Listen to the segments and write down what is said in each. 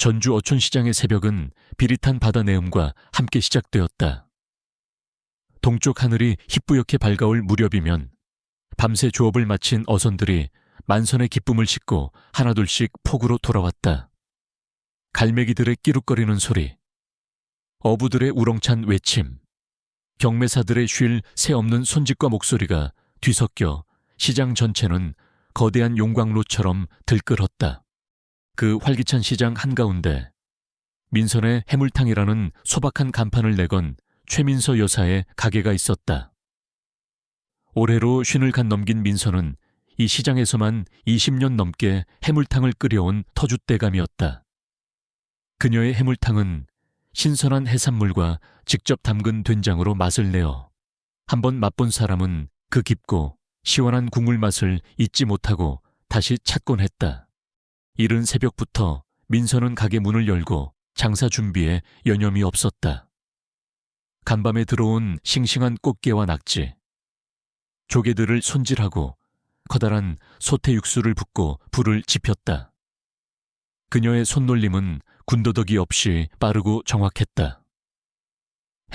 전주 어촌시장의 새벽은 비릿한 바다 내음과 함께 시작되었다. 동쪽 하늘이 희뿌옇게 밝아올 무렵이면 밤새 조업을 마친 어선들이 만선의 기쁨을 싣고 하나둘씩 폭우로 돌아왔다. 갈매기들의 끼룩거리는 소리, 어부들의 우렁찬 외침, 경매사들의 쉴 새 없는 손짓과 목소리가 뒤섞여 시장 전체는 거대한 용광로처럼 들끓었다. 그 활기찬 시장 한가운데 민선의 해물탕이라는 소박한 간판을 내건 최민서 여사의 가게가 있었다. 올해로 50간 넘긴 민선은 이 시장에서만 20년 넘게 해물탕을 끓여온 터줏대감이었다. 그녀의 해물탕은 신선한 해산물과 직접 담근 된장으로 맛을 내어 한번 맛본 사람은 그 깊고 시원한 국물 맛을 잊지 못하고 다시 찾곤 했다. 이른 새벽부터 민선은 가게 문을 열고 장사 준비에 여념이 없었다. 간밤에 들어온 싱싱한 꽃게와 낙지, 조개들을 손질하고 커다란 소태 육수를 붓고 불을 지폈다. 그녀의 손놀림은 군더더기 없이 빠르고 정확했다.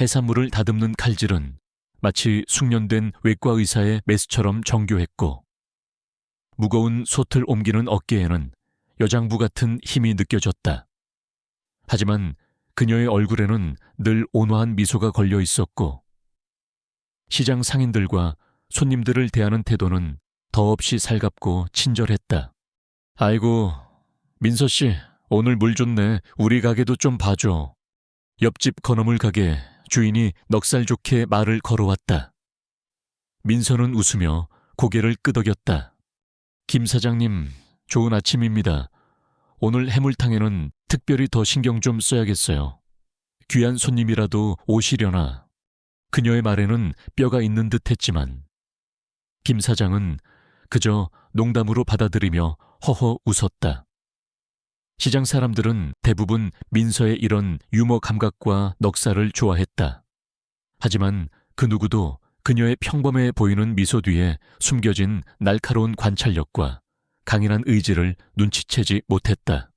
해산물을 다듬는 칼질은 마치 숙련된 외과 의사의 메스처럼 정교했고, 무거운 솥을 옮기는 어깨에는 여장부 같은 힘이 느껴졌다. 하지만 그녀의 얼굴에는 늘 온화한 미소가 걸려 있었고, 시장 상인들과 손님들을 대하는 태도는 더없이 살갑고 친절했다. 아이고, 민서씨, 오늘 물 좋네. 우리 가게도 좀 봐줘. 옆집 건어물 가게 주인이 넉살 좋게 말을 걸어왔다. 민서는 웃으며 고개를 끄덕였다. 김 사장님, 좋은 아침입니다. 오늘 해물탕에는 특별히 더 신경 좀 써야겠어요. 귀한 손님이라도 오시려나. 그녀의 말에는 뼈가 있는 듯 했지만 김 사장은 그저 농담으로 받아들이며 허허 웃었다. 시장 사람들은 대부분 민서의 이런 유머 감각과 넉살을 좋아했다. 하지만 그 누구도 그녀의 평범해 보이는 미소 뒤에 숨겨진 날카로운 관찰력과 강인한 의지를 눈치채지 못했다.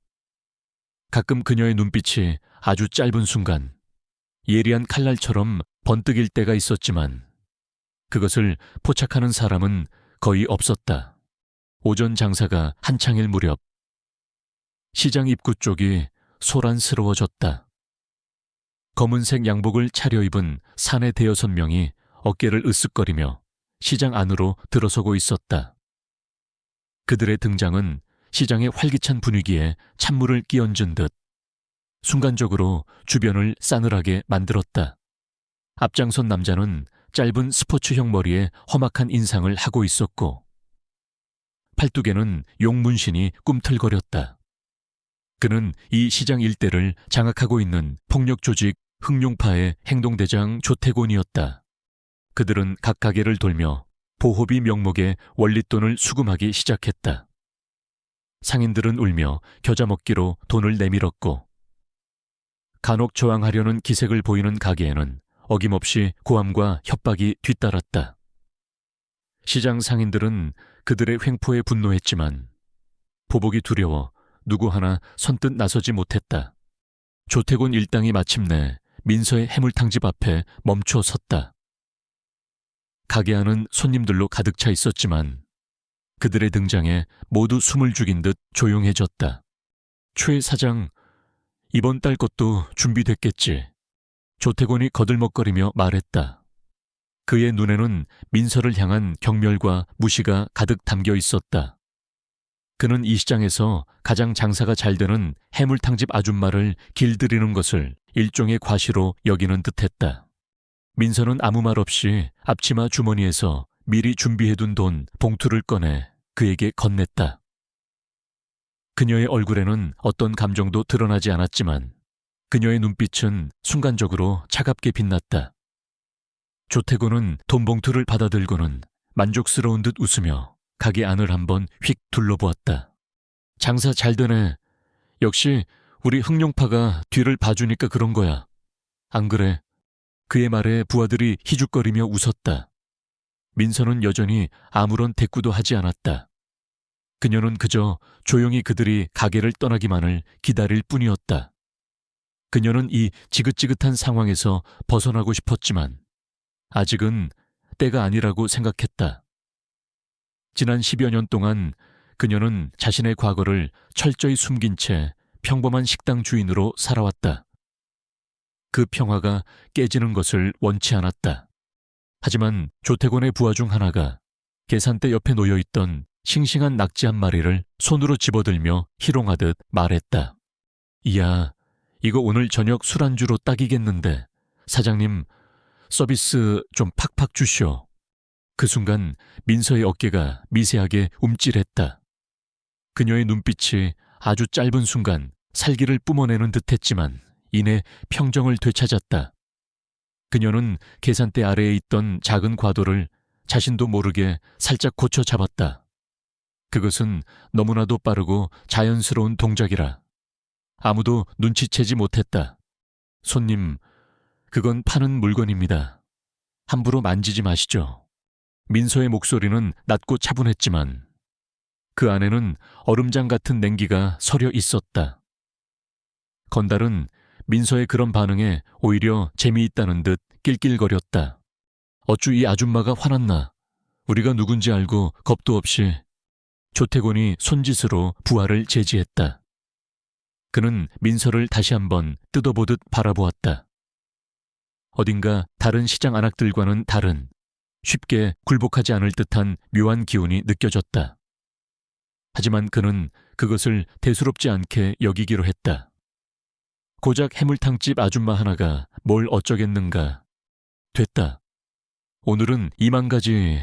가끔 그녀의 눈빛이 아주 짧은 순간 예리한 칼날처럼 번뜩일 때가 있었지만 그것을 포착하는 사람은 거의 없었다. 오전 장사가 한창일 무렵 시장 입구 쪽이 소란스러워졌다. 검은색 양복을 차려입은 사내 대여섯 명이 어깨를 으쓱거리며 시장 안으로 들어서고 있었다. 그들의 등장은 시장의 활기찬 분위기에 찬물을 끼얹은 듯 순간적으로 주변을 싸늘하게 만들었다. 앞장선 남자는 짧은 스포츠형 머리에 험악한 인상을 하고 있었고 팔뚝에는 용문신이 꿈틀거렸다. 그는 이 시장 일대를 장악하고 있는 폭력 조직 흑룡파의 행동대장 조태곤이었다. 그들은 각 가게를 돌며 보호비 명목의 원릿돈을 수금하기 시작했다. 상인들은 울며 겨자 먹기로 돈을 내밀었고 간혹 저항하려는 기색을 보이는 가게에는 어김없이 고함과 협박이 뒤따랐다. 시장 상인들은 그들의 횡포에 분노했지만 보복이 두려워 누구 하나 선뜻 나서지 못했다. 조태곤 일당이 마침내 민서의 해물탕집 앞에 멈춰 섰다. 가게 안은 손님들로 가득 차 있었지만 그들의 등장에 모두 숨을 죽인 듯 조용해졌다. 최 사장, 이번 달 것도 준비됐겠지. 조태곤이 거들먹거리며 말했다. 그의 눈에는 민서를 향한 경멸과 무시가 가득 담겨 있었다. 그는 이 시장에서 가장 장사가 잘 되는 해물탕집 아줌마를 길들이는 것을 일종의 과시로 여기는 듯했다. 민서는 아무 말 없이 앞치마 주머니에서 미리 준비해둔 돈 봉투를 꺼내 그에게 건넸다. 그녀의 얼굴에는 어떤 감정도 드러나지 않았지만 그녀의 눈빛은 순간적으로 차갑게 빛났다. 조태곤은 돈 봉투를 받아들고는 만족스러운 듯 웃으며 가게 안을 한번 휙 둘러보았다. 장사 잘 되네. 역시 우리 흑룡파가 뒤를 봐주니까 그런 거야. 안 그래? 그의 말에 부하들이 희죽거리며 웃었다. 민서는 여전히 아무런 대꾸도 하지 않았다. 그녀는 그저 조용히 그들이 가게를 떠나기만을 기다릴 뿐이었다. 그녀는 이 지긋지긋한 상황에서 벗어나고 싶었지만 아직은 때가 아니라고 생각했다. 지난 10여 년 동안 그녀는 자신의 과거를 철저히 숨긴 채 평범한 식당 주인으로 살아왔다. 그 평화가 깨지는 것을 원치 않았다. 하지만 조태곤의 부하 중 하나가 계산대 옆에 놓여있던 싱싱한 낙지 한 마리를 손으로 집어들며 희롱하듯 말했다. 이야, 이거 오늘 저녁 술안주로 딱이겠는데 사장님 서비스 좀 팍팍 주시오. 그 순간 민서의 어깨가 미세하게 움찔했다. 그녀의 눈빛이 아주 짧은 순간 살기를 뿜어내는 듯했지만 이내 평정을 되찾았다. 그녀는 계산대 아래에 있던 작은 과도를 자신도 모르게 살짝 고쳐 잡았다. 그것은 너무나도 빠르고 자연스러운 동작이라 아무도 눈치채지 못했다. 손님, 그건 파는 물건입니다. 함부로 만지지 마시죠. 민서의 목소리는 낮고 차분했지만 그 안에는 얼음장 같은 냉기가 서려 있었다. 건달은 민서의 그런 반응에 오히려 재미있다는 듯 낄낄거렸다. 어쭈 이 아줌마가 화났나. 우리가 누군지 알고 겁도 없이. 조태곤이 손짓으로 부하를 제지했다. 그는 민서를 다시 한번 뜯어보듯 바라보았다. 어딘가 다른 시장 안악들과는 다른 쉽게 굴복하지 않을 듯한 묘한 기운이 느껴졌다. 하지만 그는 그것을 대수롭지 않게 여기기로 했다. 고작 해물탕집 아줌마 하나가 뭘 어쩌겠는가. 됐다. 오늘은 2만 가지,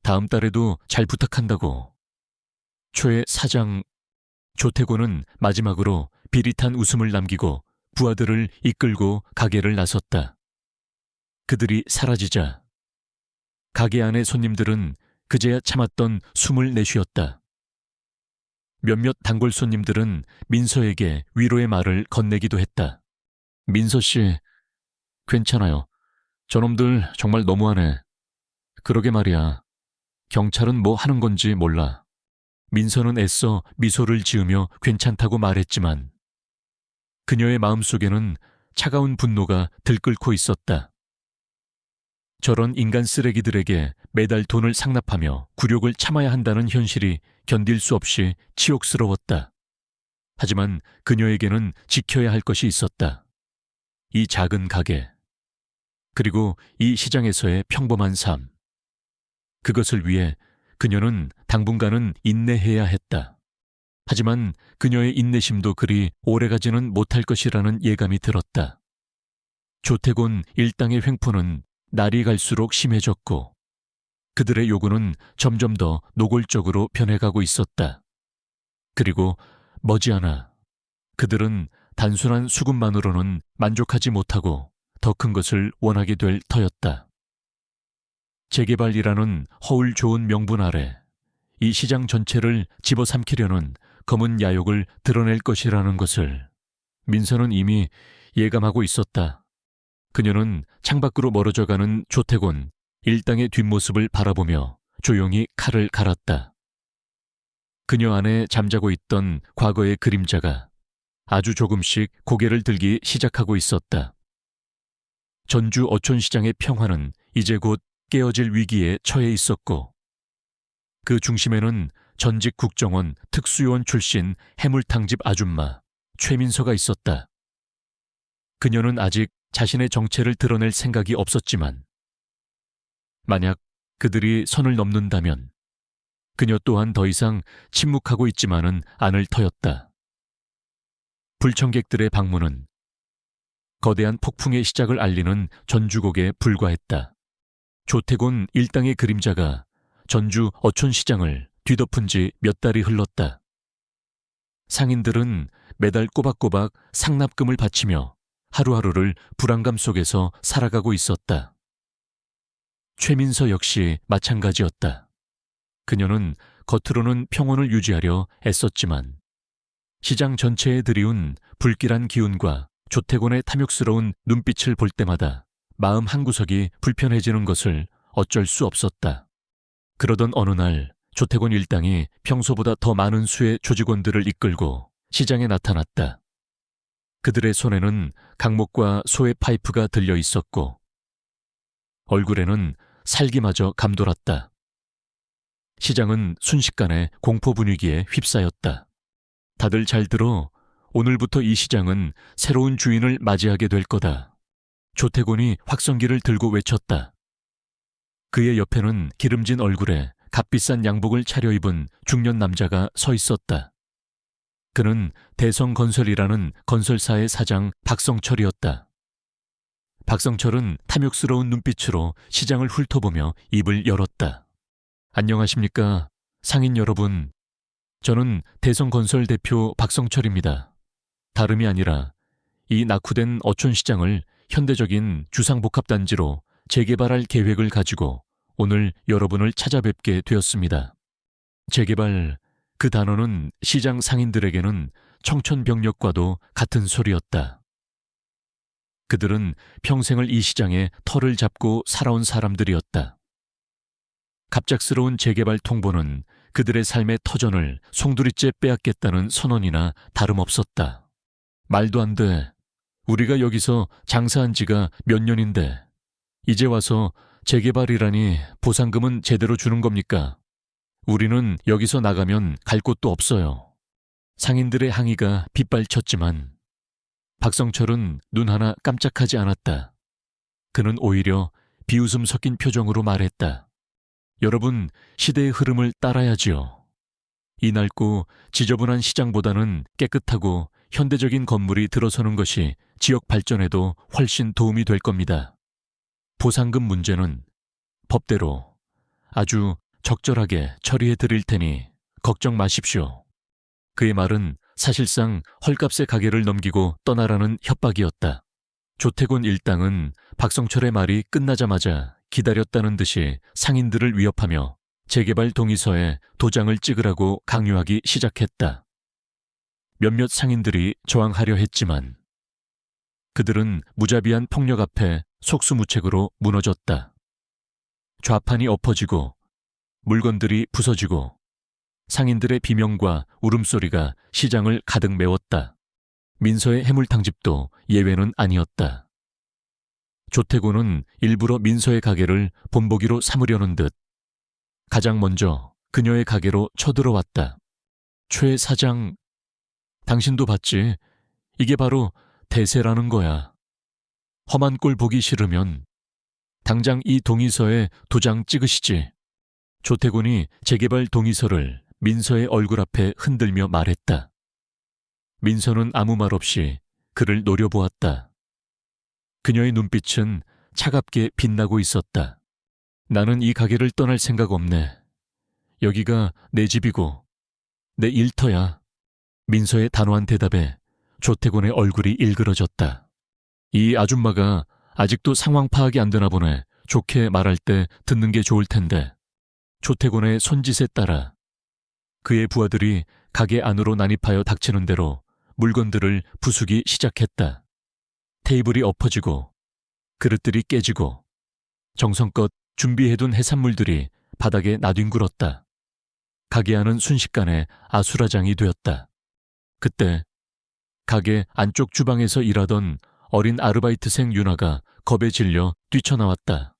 다음 달에도 잘 부탁한다고. 최 사장. 조태곤은 마지막으로 비릿한 웃음을 남기고 부하들을 이끌고 가게를 나섰다. 그들이 사라지자 가게 안의 손님들은 그제야 참았던 숨을 내쉬었다. 몇몇 단골 손님들은 민서에게 위로의 말을 건네기도 했다. 민서 씨, 괜찮아요. 저놈들 정말 너무하네. 그러게 말이야. 경찰은 뭐 하는 건지 몰라. 민서는 애써 미소를 지으며 괜찮다고 말했지만 그녀의 마음속에는 차가운 분노가 들끓고 있었다. 저런 인간 쓰레기들에게 매달 돈을 상납하며 굴욕을 참아야 한다는 현실이 견딜 수 없이 치욕스러웠다. 하지만 그녀에게는 지켜야 할 것이 있었다. 이 작은 가게, 그리고 이 시장에서의 평범한 삶. 그것을 위해 그녀는 당분간은 인내해야 했다. 하지만 그녀의 인내심도 그리 오래가지는 못할 것이라는 예감이 들었다. 조태곤 일당의 횡포는 날이 갈수록 심해졌고 그들의 요구는 점점 더 노골적으로 변해가고 있었다. 그리고 머지않아 그들은 단순한 수급만으로는 만족하지 못하고 더 큰 것을 원하게 될 터였다. 재개발이라는 허울 좋은 명분 아래 이 시장 전체를 집어삼키려는 검은 야욕을 드러낼 것이라는 것을 민서는 이미 예감하고 있었다. 그녀는 창밖으로 멀어져가는 조태곤 일당의 뒷모습을 바라보며 조용히 칼을 갈았다. 그녀 안에 잠자고 있던 과거의 그림자가 아주 조금씩 고개를 들기 시작하고 있었다. 전주 어촌시장의 평화는 이제 곧 깨어질 위기에 처해 있었고 그 중심에는 전직 국정원 특수요원 출신 해물탕집 아줌마 최민서가 있었다. 그녀는 아직 자신의 정체를 드러낼 생각이 없었지만 만약 그들이 선을 넘는다면 그녀 또한 더 이상 침묵하고 있지만은 않을 터였다. 불청객들의 방문은 거대한 폭풍의 시작을 알리는 전주곡에 불과했다. 조태곤 일당의 그림자가 전주 어촌시장을 뒤덮은 지 몇 달이 흘렀다. 상인들은 매달 꼬박꼬박 상납금을 바치며 하루하루를 불안감 속에서 살아가고 있었다. 최민서 역시 마찬가지였다. 그녀는 겉으로는 평온을 유지하려 애썼지만 시장 전체에 들이운 불길한 기운과 조태곤의 탐욕스러운 눈빛을 볼 때마다 마음 한구석이 불편해지는 것을 어쩔 수 없었다. 그러던 어느 날 조태곤 일당이 평소보다 더 많은 수의 조직원들을 이끌고 시장에 나타났다. 그들의 손에는 강목과 소의 파이프가 들려 있었고 얼굴에는 살기마저 감돌았다. 시장은 순식간에 공포 분위기에 휩싸였다. 다들 잘 들어. 오늘부터 이 시장은 새로운 주인을 맞이하게 될 거다. 조태곤이 확성기를 들고 외쳤다. 그의 옆에는 기름진 얼굴에 값비싼 양복을 차려입은 중년 남자가 서 있었다. 그는 대성건설이라는 건설사의 사장 박성철이었다. 박성철은 탐욕스러운 눈빛으로 시장을 훑어보며 입을 열었다. 안녕하십니까, 상인 여러분. 저는 대성건설 대표 박성철입니다. 다름이 아니라 이 낙후된 어촌시장을 현대적인 주상복합단지로 재개발할 계획을 가지고 오늘 여러분을 찾아뵙게 되었습니다. 재개발, 그 단어는 시장 상인들에게는 청천벽력과도 같은 소리였다. 그들은 평생을 이 시장에 털을 잡고 살아온 사람들이었다. 갑작스러운 재개발 통보는 그들의 삶의 터전을 송두리째 빼앗겠다는 선언이나 다름없었다. 말도 안 돼. 우리가 여기서 장사한 지가 몇 년인데 이제 와서 재개발이라니 보상금은 제대로 주는 겁니까? 우리는 여기서 나가면 갈 곳도 없어요. 상인들의 항의가 빗발쳤지만 박성철은 눈 하나 깜짝하지 않았다. 그는 오히려 비웃음 섞인 표정으로 말했다. 여러분, 시대의 흐름을 따라야지요. 이 낡고 지저분한 시장보다는 깨끗하고 현대적인 건물이 들어서는 것이 지역 발전에도 훨씬 도움이 될 겁니다. 보상금 문제는 법대로 아주 적절하게 처리해 드릴 테니 걱정 마십시오. 그의 말은 사실상 헐값의 가게를 넘기고 떠나라는 협박이었다. 조태곤 일당은 박성철의 말이 끝나자마자 기다렸다는 듯이 상인들을 위협하며 재개발 동의서에 도장을 찍으라고 강요하기 시작했다. 몇몇 상인들이 저항하려 했지만 그들은 무자비한 폭력 앞에 속수무책으로 무너졌다. 좌판이 엎어지고 물건들이 부서지고 상인들의 비명과 울음소리가 시장을 가득 메웠다. 민서의 해물탕집도 예외는 아니었다. 조태곤은 일부러 민서의 가게를 본보기로 삼으려는 듯 가장 먼저 그녀의 가게로 쳐들어왔다. 최 사장, 당신도 봤지? 이게 바로 대세라는 거야. 험한 꼴 보기 싫으면 당장 이 동의서에 도장 찍으시지. 조태곤이 재개발 동의서를 민서의 얼굴 앞에 흔들며 말했다. 민서는 아무 말 없이 그를 노려보았다. 그녀의 눈빛은 차갑게 빛나고 있었다. 나는 이 가게를 떠날 생각 없네. 여기가 내 집이고 내 일터야. 민서의 단호한 대답에 조태곤의 얼굴이 일그러졌다. 이 아줌마가 아직도 상황 파악이 안 되나 보네. 좋게 말할 때 듣는 게 좋을 텐데. 조태곤의 손짓에 따라 그의 부하들이 가게 안으로 난입하여 닥치는 대로 물건들을 부수기 시작했다. 테이블이 엎어지고 그릇들이 깨지고 정성껏 준비해둔 해산물들이 바닥에 나뒹굴었다. 가게 안은 순식간에 아수라장이 되었다. 그때 가게 안쪽 주방에서 일하던 어린 아르바이트생 유나가 겁에 질려 뛰쳐나왔다.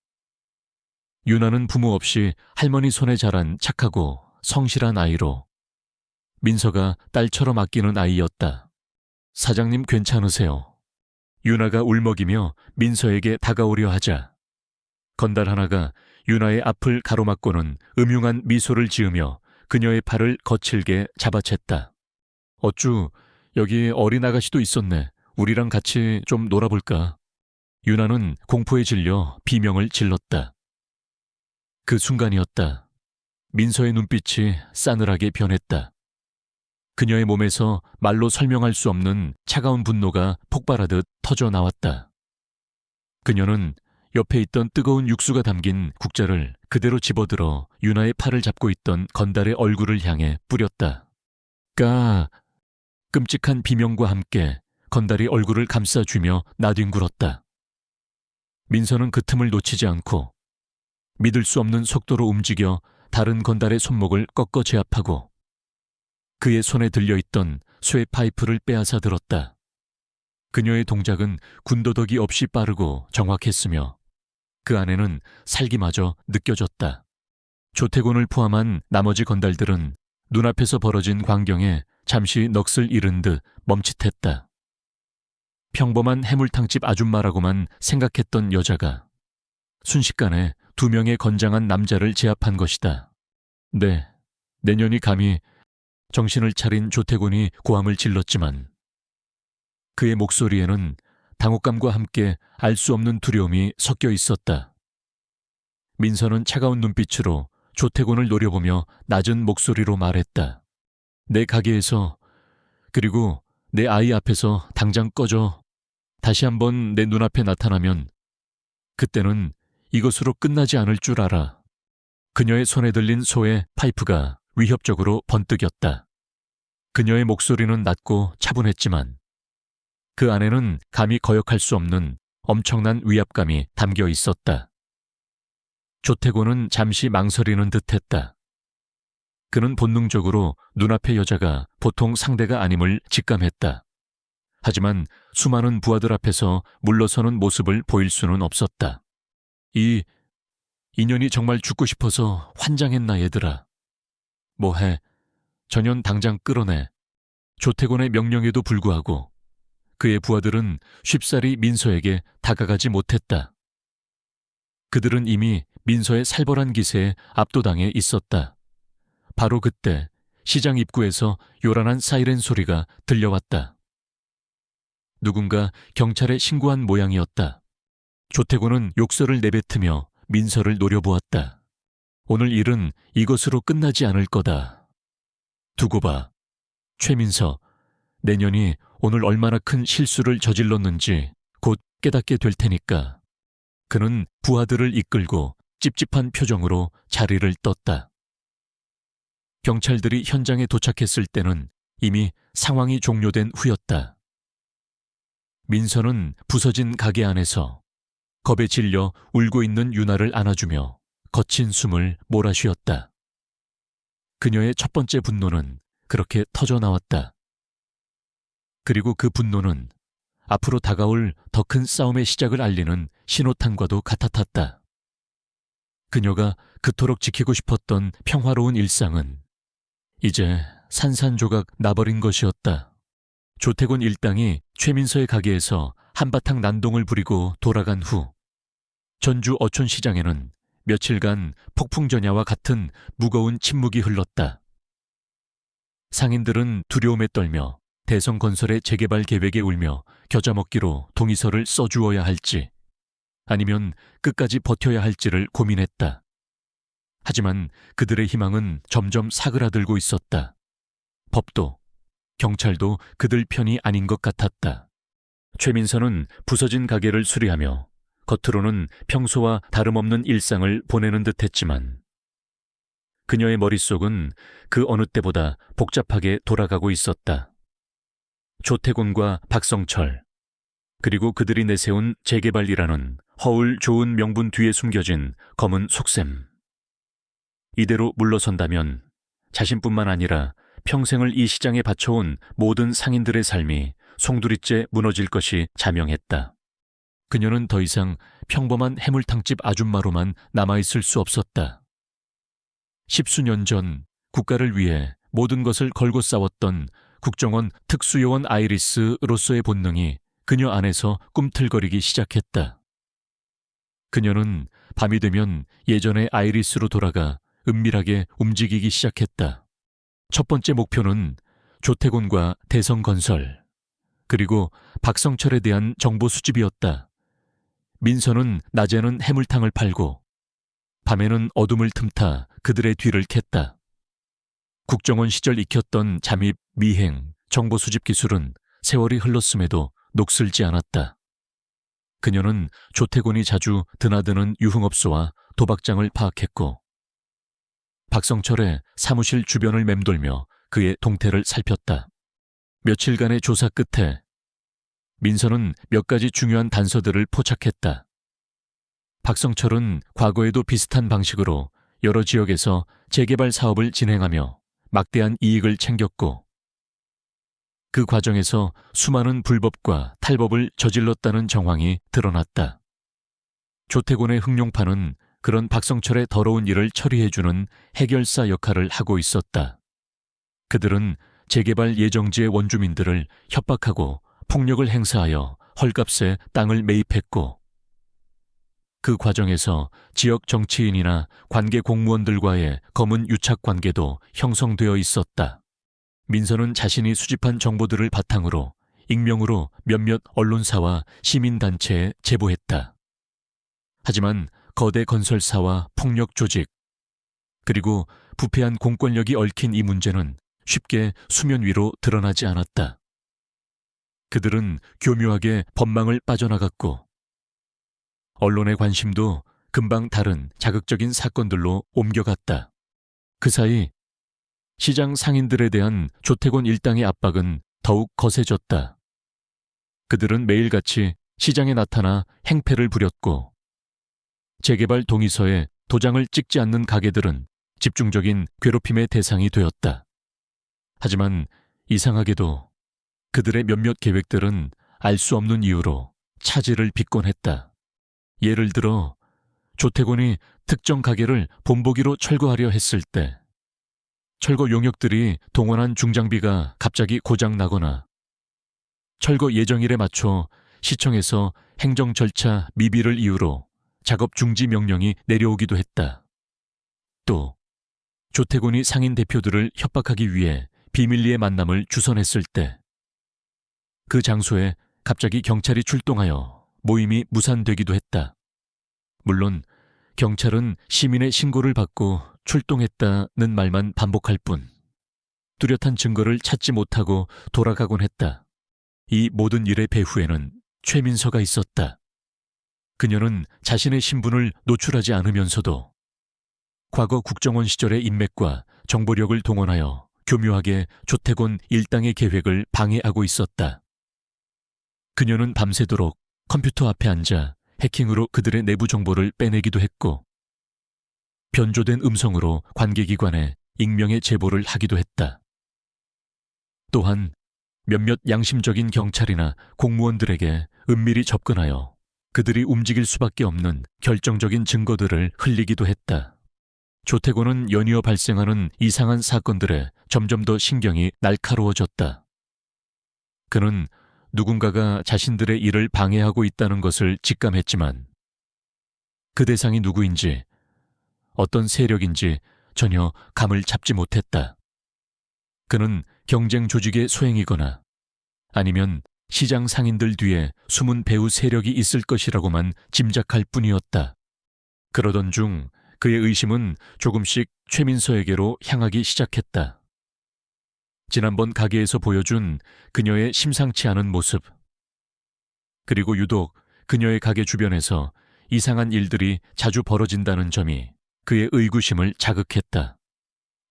유나는 부모 없이 할머니 손에 자란 착하고 성실한 아이로 민서가 딸처럼 아끼는 아이였다. 사장님 괜찮으세요? 유나가 울먹이며 민서에게 다가오려 하자 건달 하나가 유나의 앞을 가로막고는 음흉한 미소를 지으며 그녀의 팔을 거칠게 잡아챘다. 어쭈, 여기 어린 아가씨도 있었네. 우리랑 같이 좀 놀아볼까? 유나는 공포에 질려 비명을 질렀다. 그 순간이었다. 민서의 눈빛이 싸늘하게 변했다. 그녀의 몸에서 말로 설명할 수 없는 차가운 분노가 폭발하듯 터져 나왔다. 그녀는 옆에 있던 뜨거운 육수가 담긴 국자를 그대로 집어들어 유나의 팔을 잡고 있던 건달의 얼굴을 향해 뿌렸다. 끔찍한 비명과 함께 건달이 얼굴을 감싸쥐며 나뒹굴었다. 민서는 그 틈을 놓치지 않고 믿을 수 없는 속도로 움직여 다른 건달의 손목을 꺾어 제압하고 그의 손에 들려있던 쇠 파이프를 빼앗아 들었다. 그녀의 동작은 군더더기 없이 빠르고 정확했으며 그 안에는 살기마저 느껴졌다. 조태곤을 포함한 나머지 건달들은 눈앞에서 벌어진 광경에 잠시 넋을 잃은 듯 멈칫했다. 평범한 해물탕집 아줌마라고만 생각했던 여자가 순식간에 2명의 건장한 남자를 제압한 것이다. 네, 내년이 감히 정신을 차린 조태곤이 고함을 질렀지만 그의 목소리에는 당혹감과 함께 알 수 없는 두려움이 섞여 있었다. 민서는 차가운 눈빛으로 조태곤을 노려보며 낮은 목소리로 말했다. 내 가게에서 그리고 내 아이 앞에서 당장 꺼져. 다시 한번 내 눈앞에 나타나면 그때는 이것으로 끝나지 않을 줄 알아. 그녀의 손에 들린 소의 파이프가 위협적으로 번뜩였다. 그녀의 목소리는 낮고 차분했지만 그 안에는 감히 거역할 수 없는 엄청난 위압감이 담겨 있었다. 조태곤은 잠시 망설이는 듯했다. 그는 본능적으로 눈앞의 여자가 보통 상대가 아님을 직감했다. 하지만 수많은 부하들 앞에서 물러서는 모습을 보일 수는 없었다. 이 인연이 정말 죽고 싶어서 환장했나 얘들아. 뭐해, 전현 당장 끌어내. 조태곤의 명령에도 불구하고 그의 부하들은 쉽사리 민서에게 다가가지 못했다. 그들은 이미 민서의 살벌한 기세에 압도당해 있었다. 바로 그때 시장 입구에서 요란한 사이렌 소리가 들려왔다. 누군가 경찰에 신고한 모양이었다. 조태곤은 욕설을 내뱉으며 민서를 노려보았다. 오늘 일은 이것으로 끝나지 않을 거다. 두고 봐. 최민서, 내년이 오늘 얼마나 큰 실수를 저질렀는지 곧 깨닫게 될 테니까. 그는 부하들을 이끌고 찝찝한 표정으로 자리를 떴다. 경찰들이 현장에 도착했을 때는 이미 상황이 종료된 후였다. 민서는 부서진 가게 안에서 겁에 질려 울고 있는 유나를 안아주며 거친 숨을 몰아쉬었다. 그녀의 첫 번째 분노는 그렇게 터져나왔다. 그리고 그 분노는 앞으로 다가올 더 큰 싸움의 시작을 알리는 신호탄과도 같았다. 그녀가 그토록 지키고 싶었던 평화로운 일상은 이제 산산조각 나버린 것이었다. 조태곤 일당이 최민서의 가게에서 한바탕 난동을 부리고 돌아간 후 전주 어촌시장에는 며칠간 폭풍전야와 같은 무거운 침묵이 흘렀다. 상인들은 두려움에 떨며 대성건설의 재개발 계획에 울며 겨자먹기로 동의서를 써주어야 할지 아니면 끝까지 버텨야 할지를 고민했다. 하지만 그들의 희망은 점점 사그라들고 있었다. 법도, 경찰도 그들 편이 아닌 것 같았다. 최민서는 부서진 가게를 수리하며 겉으로는 평소와 다름없는 일상을 보내는 듯했지만 그녀의 머릿속은 그 어느 때보다 복잡하게 돌아가고 있었다. 조태곤과 박성철, 그리고 그들이 내세운 재개발이라는 허울 좋은 명분 뒤에 숨겨진 검은 속셈. 이대로 물러선다면 자신뿐만 아니라 평생을 이 시장에 바쳐온 모든 상인들의 삶이 송두리째 무너질 것이 자명했다. 그녀는 더 이상 평범한 해물탕집 아줌마로만 남아있을 수 없었다. 10수년 전 국가를 위해 모든 것을 걸고 싸웠던 국정원 특수요원 아이리스로서의 본능이 그녀 안에서 꿈틀거리기 시작했다. 그녀는 밤이 되면 예전의 아이리스로 돌아가 은밀하게 움직이기 시작했다. 첫 번째 목표는 조태곤과 대성건설, 그리고 박성철에 대한 정보 수집이었다. 민서는 낮에는 해물탕을 팔고 밤에는 어둠을 틈타 그들의 뒤를 캤다. 국정원 시절 익혔던 잠입, 미행, 정보 수집 기술은 세월이 흘렀음에도 녹슬지 않았다. 그녀는 조태곤이 자주 드나드는 유흥업소와 도박장을 파악했고 박성철의 사무실 주변을 맴돌며 그의 동태를 살폈다. 며칠간의 조사 끝에 민서는 몇 가지 중요한 단서들을 포착했다. 박성철은 과거에도 비슷한 방식으로 여러 지역에서 재개발 사업을 진행하며 막대한 이익을 챙겼고, 그 과정에서 수많은 불법과 탈법을 저질렀다는 정황이 드러났다. 조태곤의 흑룡파는 그런 박성철의 더러운 일을 처리해주는 해결사 역할을 하고 있었다. 그들은 재개발 예정지의 원주민들을 협박하고 폭력을 행사하여 헐값에 땅을 매입했고, 그 과정에서 지역 정치인이나 관계 공무원들과의 검은 유착 관계도 형성되어 있었다. 민서는 자신이 수집한 정보들을 바탕으로 익명으로 몇몇 언론사와 시민단체에 제보했다. 하지만 거대 건설사와 폭력 조직, 그리고 부패한 공권력이 얽힌 이 문제는 쉽게 수면 위로 드러나지 않았다. 그들은 교묘하게 법망을 빠져나갔고, 언론의 관심도 금방 다른 자극적인 사건들로 옮겨갔다. 그 사이 시장 상인들에 대한 조태곤 일당의 압박은 더욱 거세졌다. 그들은 매일같이 시장에 나타나 행패를 부렸고, 재개발 동의서에 도장을 찍지 않는 가게들은 집중적인 괴롭힘의 대상이 되었다. 하지만 이상하게도 그들의 몇몇 계획들은 알 수 없는 이유로 차질을 빚곤 했다. 예를 들어 조태곤이 특정 가게를 본보기로 철거하려 했을 때 철거 용역들이 동원한 중장비가 갑자기 고장나거나, 철거 예정일에 맞춰 시청에서 행정 절차 미비를 이유로 작업 중지 명령이 내려오기도 했다. 또 조태곤이 상인 대표들을 협박하기 위해 비밀리에 만남을 주선했을 때 그 장소에 갑자기 경찰이 출동하여 모임이 무산되기도 했다. 물론 경찰은 시민의 신고를 받고 출동했다는 말만 반복할 뿐 뚜렷한 증거를 찾지 못하고 돌아가곤 했다. 이 모든 일의 배후에는 최민서가 있었다. 그녀는 자신의 신분을 노출하지 않으면서도 과거 국정원 시절의 인맥과 정보력을 동원하여 교묘하게 조태곤 일당의 계획을 방해하고 있었다. 그녀는 밤새도록 컴퓨터 앞에 앉아 해킹으로 그들의 내부 정보를 빼내기도 했고, 변조된 음성으로 관계기관에 익명의 제보를 하기도 했다. 또한 몇몇 양심적인 경찰이나 공무원들에게 은밀히 접근하여 그들이 움직일 수밖에 없는 결정적인 증거들을 흘리기도 했다. 조태곤은 연이어 발생하는 이상한 사건들에 점점 더 신경이 날카로워졌다. 그는 누군가가 자신들의 일을 방해하고 있다는 것을 직감했지만 그 대상이 누구인지, 어떤 세력인지 전혀 감을 잡지 못했다. 그는 경쟁 조직의 소행이거나 아니면 시장 상인들 뒤에 숨은 배후 세력이 있을 것이라고만 짐작할 뿐이었다. 그러던 중 그의 의심은 조금씩 최민서에게로 향하기 시작했다. 지난번 가게에서 보여준 그녀의 심상치 않은 모습, 그리고 유독 그녀의 가게 주변에서 이상한 일들이 자주 벌어진다는 점이 그의 의구심을 자극했다.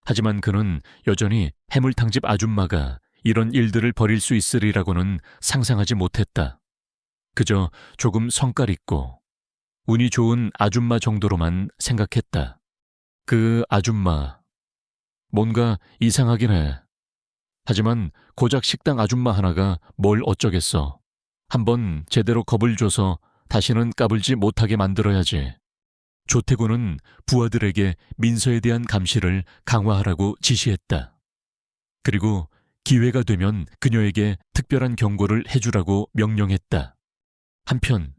하지만 그는 여전히 해물탕집 아줌마가 이런 일들을 벌일 수 있으리라고는 상상하지 못했다. 그저 조금 성깔 있고 운이 좋은 아줌마 정도로만 생각했다. 그 아줌마, 뭔가 이상하긴 해. 하지만 고작 식당 아줌마 하나가 뭘 어쩌겠어. 한번 제대로 겁을 줘서 다시는 까불지 못하게 만들어야지. 조태곤은 부하들에게 민서에 대한 감시를 강화하라고 지시했다. 그리고 기회가 되면 그녀에게 특별한 경고를 해주라고 명령했다. 한편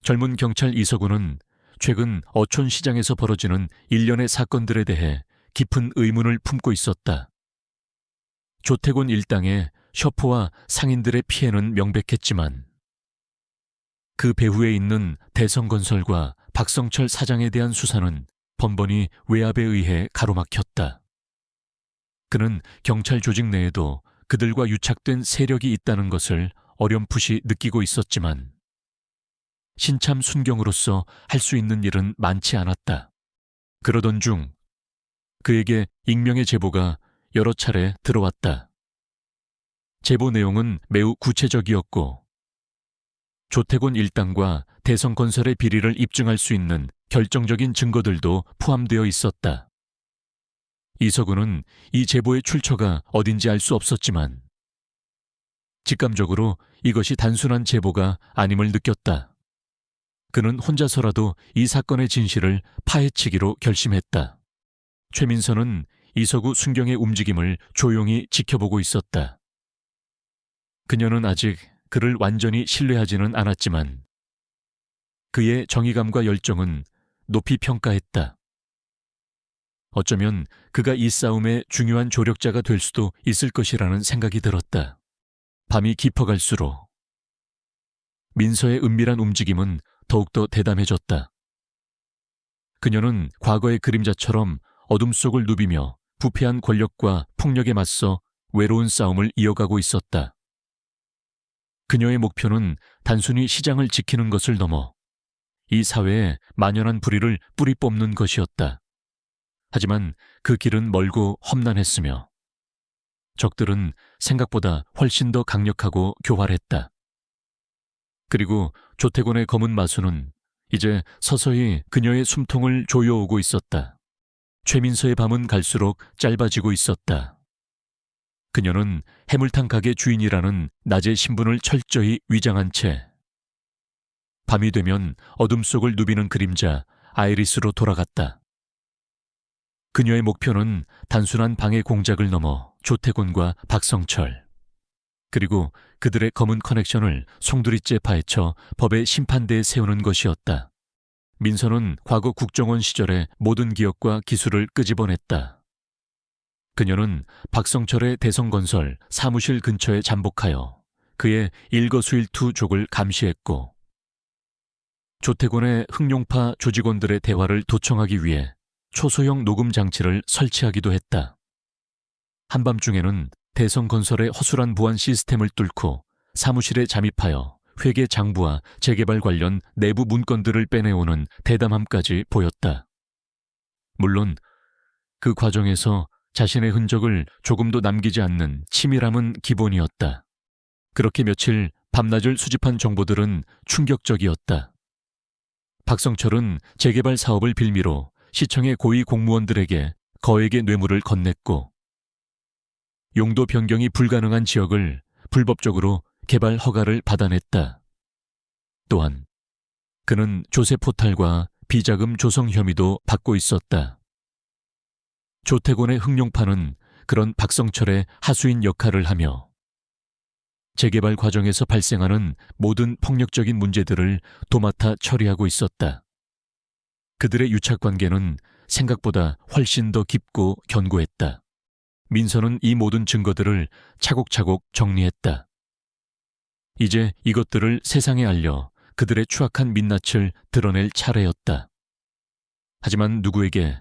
젊은 경찰 이서구는 최근 어촌 시장에서 벌어지는 일련의 사건들에 대해 깊은 의문을 품고 있었다. 조태곤 일당의 셔포와 상인들의 피해는 명백했지만 그 배후에 있는 대성건설과 박성철 사장에 대한 수사는 번번이 외압에 의해 가로막혔다. 그는 경찰 조직 내에도 그들과 유착된 세력이 있다는 것을 어렴풋이 느끼고 있었지만 신참 순경으로서 할 수 있는 일은 많지 않았다. 그러던 중 그에게 익명의 제보가 여러 차례 들어왔다. 제보 내용은 매우 구체적이었고 조태곤 일당과 대성건설의 비리를 입증할 수 있는 결정적인 증거들도 포함되어 있었다. 이석우는 이 제보의 출처가 어딘지 알 수 없었지만 직감적으로 이것이 단순한 제보가 아님을 느꼈다. 그는 혼자서라도 이 사건의 진실을 파헤치기로 결심했다. 최민서는 이석우 순경의 움직임을 조용히 지켜보고 있었다. 그녀는 아직 그를 완전히 신뢰하지는 않았지만 그의 정의감과 열정은 높이 평가했다. 어쩌면 그가 이 싸움의 중요한 조력자가 될 수도 있을 것이라는 생각이 들었다. 밤이 깊어갈수록 민서의 은밀한 움직임은 더욱더 대담해졌다. 그녀는 과거의 그림자처럼 어둠 속을 누비며 부패한 권력과 폭력에 맞서 외로운 싸움을 이어가고 있었다. 그녀의 목표는 단순히 시장을 지키는 것을 넘어 이 사회에 만연한 불의를 뿌리 뽑는 것이었다. 하지만 그 길은 멀고 험난했으며 적들은 생각보다 훨씬 더 강력하고 교활했다. 그리고 조태곤의 검은 마수는 이제 서서히 그녀의 숨통을 조여오고 있었다. 최민서의 밤은 갈수록 짧아지고 있었다. 그녀는 해물탕 가게 주인이라는 낮의 신분을 철저히 위장한 채 밤이 되면 어둠 속을 누비는 그림자 아이리스로 돌아갔다. 그녀의 목표는 단순한 방해 공작을 넘어 조태곤과 박성철 그리고 그들의 검은 커넥션을 송두리째 파헤쳐 법의 심판대에 세우는 것이었다. 민서는 과거 국정원 시절의 모든 기억과 기술을 끄집어냈다. 그녀는 박성철의 대성건설 사무실 근처에 잠복하여 그의 일거수일투족을 감시했고 조태곤의 흑룡파 조직원들의 대화를 도청하기 위해 초소형 녹음 장치를 설치하기도 했다. 한밤중에는 대성건설의 허술한 보안 시스템을 뚫고 사무실에 잠입하여 회계 장부와 재개발 관련 내부 문건들을 빼내오는 대담함까지 보였다. 물론 그 과정에서 자신의 흔적을 조금도 남기지 않는 치밀함은 기본이었다. 그렇게 며칠 밤낮을 수집한 정보들은 충격적이었다. 박성철은 재개발 사업을 빌미로 시청의 고위 공무원들에게 거액의 뇌물을 건넸고 용도 변경이 불가능한 지역을 불법적으로 개발 허가를 받아냈다. 또한 그는 조세 포탈과 비자금 조성 혐의도 받고 있었다. 조태곤의 흑룡파는 그런 박성철의 하수인 역할을 하며 재개발 과정에서 발생하는 모든 폭력적인 문제들을 도맡아 처리하고 있었다. 그들의 유착관계는 생각보다 훨씬 더 깊고 견고했다. 민서는 이 모든 증거들을 차곡차곡 정리했다. 이제 이것들을 세상에 알려 그들의 추악한 민낯을 드러낼 차례였다. 하지만 누구에게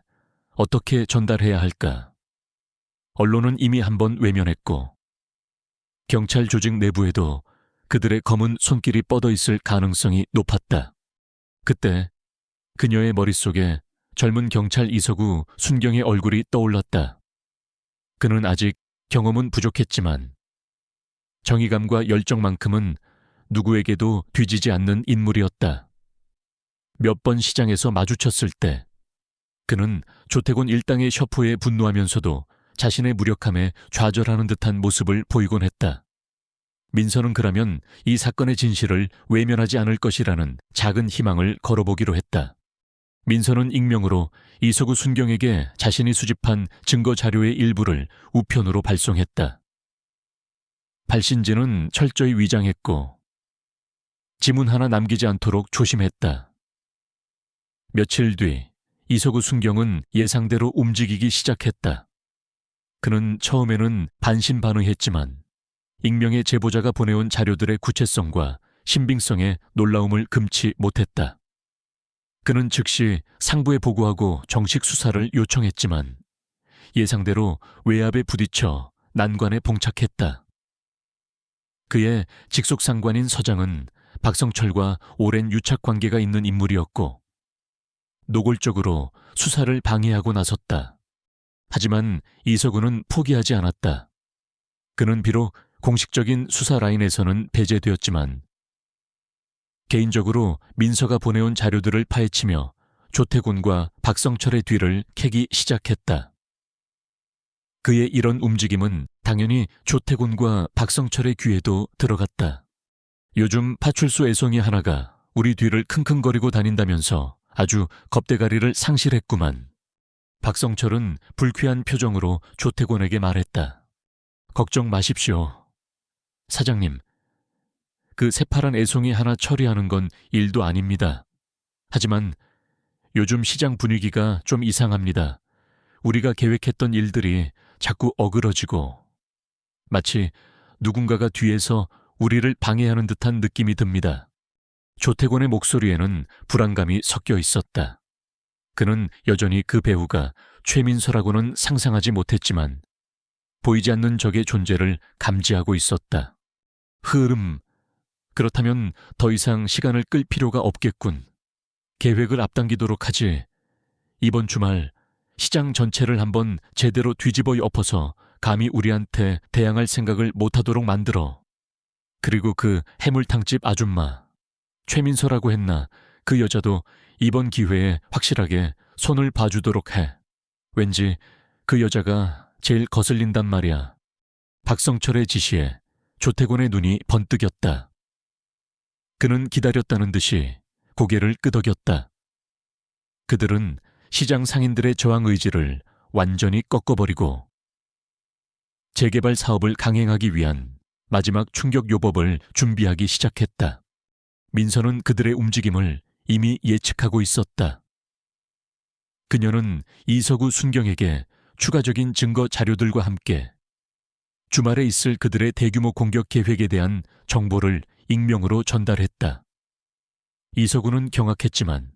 어떻게 전달해야 할까? 언론은 이미 한번 외면했고 경찰 조직 내부에도 그들의 검은 손길이 뻗어 있을 가능성이 높았다. 그때 그녀의 머릿속에 젊은 경찰 이석우 순경의 얼굴이 떠올랐다. 그는 아직 경험은 부족했지만 정의감과 열정만큼은 누구에게도 뒤지지 않는 인물이었다. 몇 번 시장에서 마주쳤을 때 그는 조태곤 일당의 셔프에 분노하면서도 자신의 무력함에 좌절하는 듯한 모습을 보이곤 했다. 민서는 그라면 이 사건의 진실을 외면하지 않을 것이라는 작은 희망을 걸어보기로 했다. 민서는 익명으로 이석우 순경에게 자신이 수집한 증거 자료의 일부를 우편으로 발송했다. 발신지는 철저히 위장했고 지문 하나 남기지 않도록 조심했다. 며칠 뒤 이석우 순경은 예상대로 움직이기 시작했다. 그는 처음에는 반신반의했지만 익명의 제보자가 보내온 자료들의 구체성과 신빙성에 놀라움을 금치 못했다. 그는 즉시 상부에 보고하고 정식 수사를 요청했지만 예상대로 외압에 부딪혀 난관에 봉착했다. 그의 직속 상관인 서장은 박성철과 오랜 유착 관계가 있는 인물이었고 노골적으로 수사를 방해하고 나섰다. 하지만 이석우는 포기하지 않았다. 그는 비록 공식적인 수사 라인에서는 배제되었지만 개인적으로 민서가 보내온 자료들을 파헤치며 조태곤과 박성철의 뒤를 캐기 시작했다. 그의 이런 움직임은 당연히 조태곤과 박성철의 귀에도 들어갔다. 요즘 파출소 애송이 하나가 우리 뒤를 킁킁거리고 다닌다면서 아주 겁대가리를 상실했구만. 박성철은 불쾌한 표정으로 조태곤에게 말했다. 걱정 마십시오. 사장님, 그 새파란 애송이 하나 처리하는 건 일도 아닙니다. 하지만 요즘 시장 분위기가 좀 이상합니다. 우리가 계획했던 일들이 자꾸 어그러지고 마치 누군가가 뒤에서 우리를 방해하는 듯한 느낌이 듭니다. 조태곤의 목소리에는 불안감이 섞여 있었다. 그는 여전히 그 배우가 최민서라고는 상상하지 못했지만 보이지 않는 적의 존재를 감지하고 있었다. 그렇다면 더 이상 시간을 끌 필요가 없겠군. 계획을 앞당기도록 하지. 이번 주말 시장 전체를 한번 제대로 뒤집어 엎어서 감히 우리한테 대항할 생각을 못하도록 만들어. 그리고 그 해물탕집 아줌마, 최민서라고 했나, 그 여자도 이번 기회에 확실하게 손을 봐주도록 해. 왠지 그 여자가 제일 거슬린단 말이야. 박성철의 지시에 조태곤의 눈이 번뜩였다. 그는 기다렸다는 듯이 고개를 끄덕였다. 그들은 시장 상인들의 저항 의지를 완전히 꺾어버리고 재개발 사업을 강행하기 위한 마지막 충격 요법을 준비하기 시작했다. 민서는 그들의 움직임을 이미 예측하고 있었다. 그녀는 이석우 순경에게 추가적인 증거 자료들과 함께 주말에 있을 그들의 대규모 공격 계획에 대한 정보를 익명으로 전달했다. 이석우는 경악했지만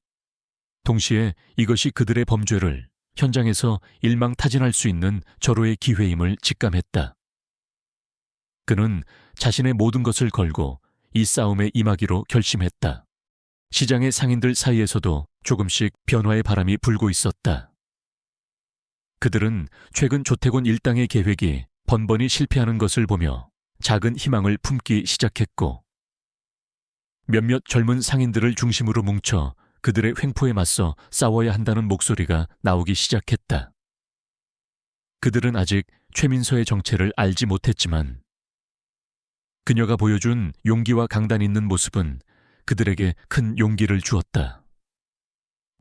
동시에 이것이 그들의 범죄를 현장에서 일망타진할 수 있는 절호의 기회임을 직감했다. 그는 자신의 모든 것을 걸고 이 싸움에 임하기로 결심했다. 시장의 상인들 사이에서도 조금씩 변화의 바람이 불고 있었다. 그들은 최근 조태곤 일당의 계획이 번번이 실패하는 것을 보며 작은 희망을 품기 시작했고 몇몇 젊은 상인들을 중심으로 뭉쳐 그들의 횡포에 맞서 싸워야 한다는 목소리가 나오기 시작했다. 그들은 아직 최민서의 정체를 알지 못했지만 그녀가 보여준 용기와 강단 있는 모습은 그들에게 큰 용기를 주었다.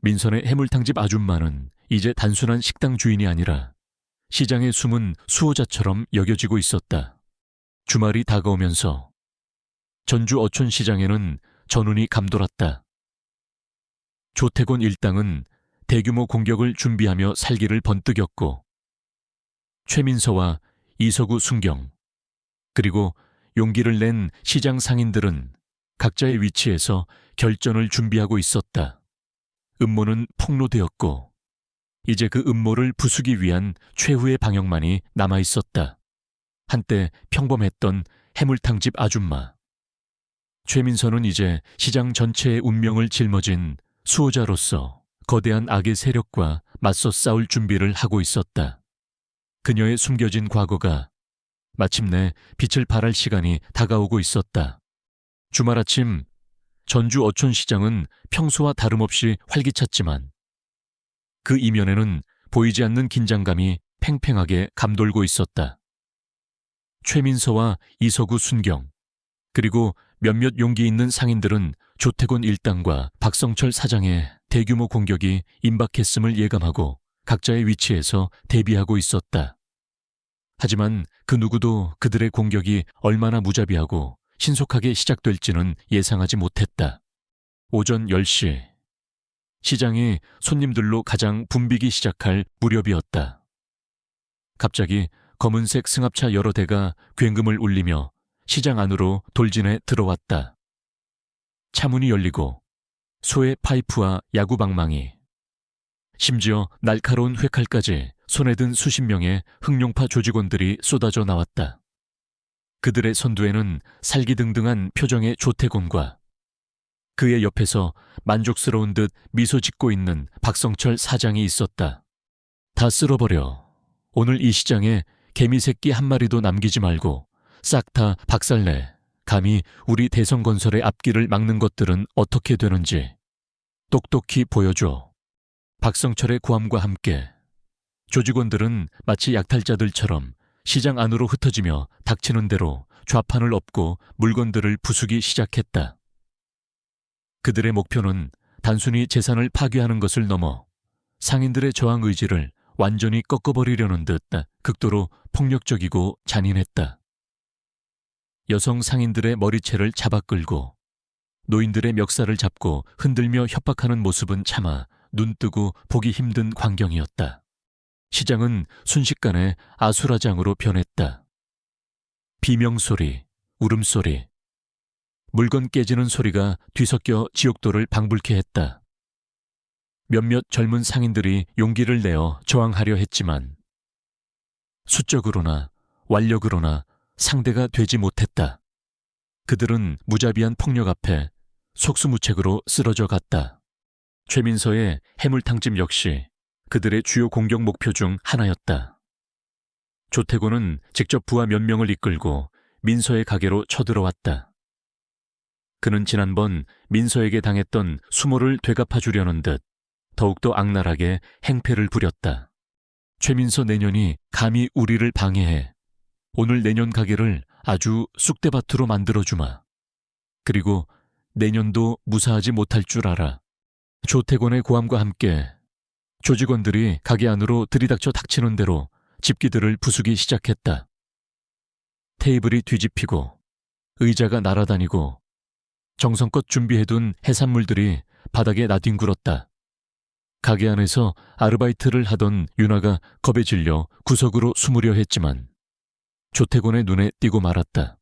민선의 해물탕집 아줌마는 이제 단순한 식당 주인이 아니라 시장의 숨은 수호자처럼 여겨지고 있었다. 주말이 다가오면서 전주 어촌시장에는 전운이 감돌았다. 조태곤 일당은 대규모 공격을 준비하며 살기를 번뜩였고 최민서와 이석우 순경 그리고 용기를 낸 시장 상인들은 각자의 위치에서 결전을 준비하고 있었다. 음모는 폭로되었고 이제 그 음모를 부수기 위한 최후의 방역만이 남아있었다. 한때 평범했던 해물탕집 아줌마. 최민서는 이제 시장 전체의 운명을 짊어진 수호자로서 거대한 악의 세력과 맞서 싸울 준비를 하고 있었다. 그녀의 숨겨진 과거가 마침내 빛을 발할 시간이 다가오고 있었다. 주말 아침 전주 어촌시장은 평소와 다름없이 활기찼지만 그 이면에는 보이지 않는 긴장감이 팽팽하게 감돌고 있었다. 최민서와 이석우 순경 그리고 몇몇 용기 있는 상인들은 조태곤 일당과 박성철 사장의 대규모 공격이 임박했음을 예감하고 각자의 위치에서 대비하고 있었다. 하지만 그 누구도 그들의 공격이 얼마나 무자비하고 신속하게 시작될지는 예상하지 못했다. 오전 10시, 시장이 손님들로 가장 붐비기 시작할 무렵이었다. 갑자기 검은색 승합차 여러 대가 굉음을 울리며 시장 안으로 돌진해 들어왔다. 차문이 열리고 소의 파이프와 야구방망이, 심지어 날카로운 회칼까지 손에 든 수십 명의 흑룡파 조직원들이 쏟아져 나왔다. 그들의 선두에는 살기등등한 표정의 조태곤과 그의 옆에서 만족스러운 듯 미소 짓고 있는 박성철 사장이 있었다. 다 쓸어버려. 오늘 이 시장에 개미 새끼 한 마리도 남기지 말고 싹 다 박살내. 감히 우리 대성건설의 앞길을 막는 것들은 어떻게 되는지 똑똑히 보여줘. 박성철의 고함과 함께 조직원들은 마치 약탈자들처럼 시장 안으로 흩어지며 닥치는 대로 좌판을 엎고 물건들을 부수기 시작했다. 그들의 목표는 단순히 재산을 파괴하는 것을 넘어 상인들의 저항 의지를 완전히 꺾어버리려는 듯 극도로 폭력적이고 잔인했다. 여성 상인들의 머리채를 잡아 끌고 노인들의 멱살을 잡고 흔들며 협박하는 모습은 차마 눈뜨고 보기 힘든 광경이었다. 시장은 순식간에 아수라장으로 변했다. 비명소리, 울음소리, 물건 깨지는 소리가 뒤섞여 지옥도를 방불케 했다. 몇몇 젊은 상인들이 용기를 내어 저항하려 했지만 수적으로나 완력으로나 상대가 되지 못했다. 그들은 무자비한 폭력 앞에 속수무책으로 쓰러져 갔다. 최민서의 해물탕집 역시 그들의 주요 공격 목표 중 하나였다. 조태곤은 직접 부하 몇 명을 이끌고 민서의 가게로 쳐들어왔다. 그는 지난번 민서에게 당했던 수모를 되갚아 주려는 듯 더욱더 악랄하게 행패를 부렸다. 최민서 내년이 감히 우리를 방해해 오늘 내년 가게를 아주 쑥대밭으로 만들어주마. 그리고 내년도 무사하지 못할 줄 알아. 조태곤의 고함과 함께 조직원들이 가게 안으로 들이닥쳐 닥치는 대로 집기들을 부수기 시작했다. 테이블이 뒤집히고 의자가 날아다니고 정성껏 준비해둔 해산물들이 바닥에 나뒹굴었다. 가게 안에서 아르바이트를 하던 윤아가 겁에 질려 구석으로 숨으려 했지만 조태곤의 눈에 띄고 말았다.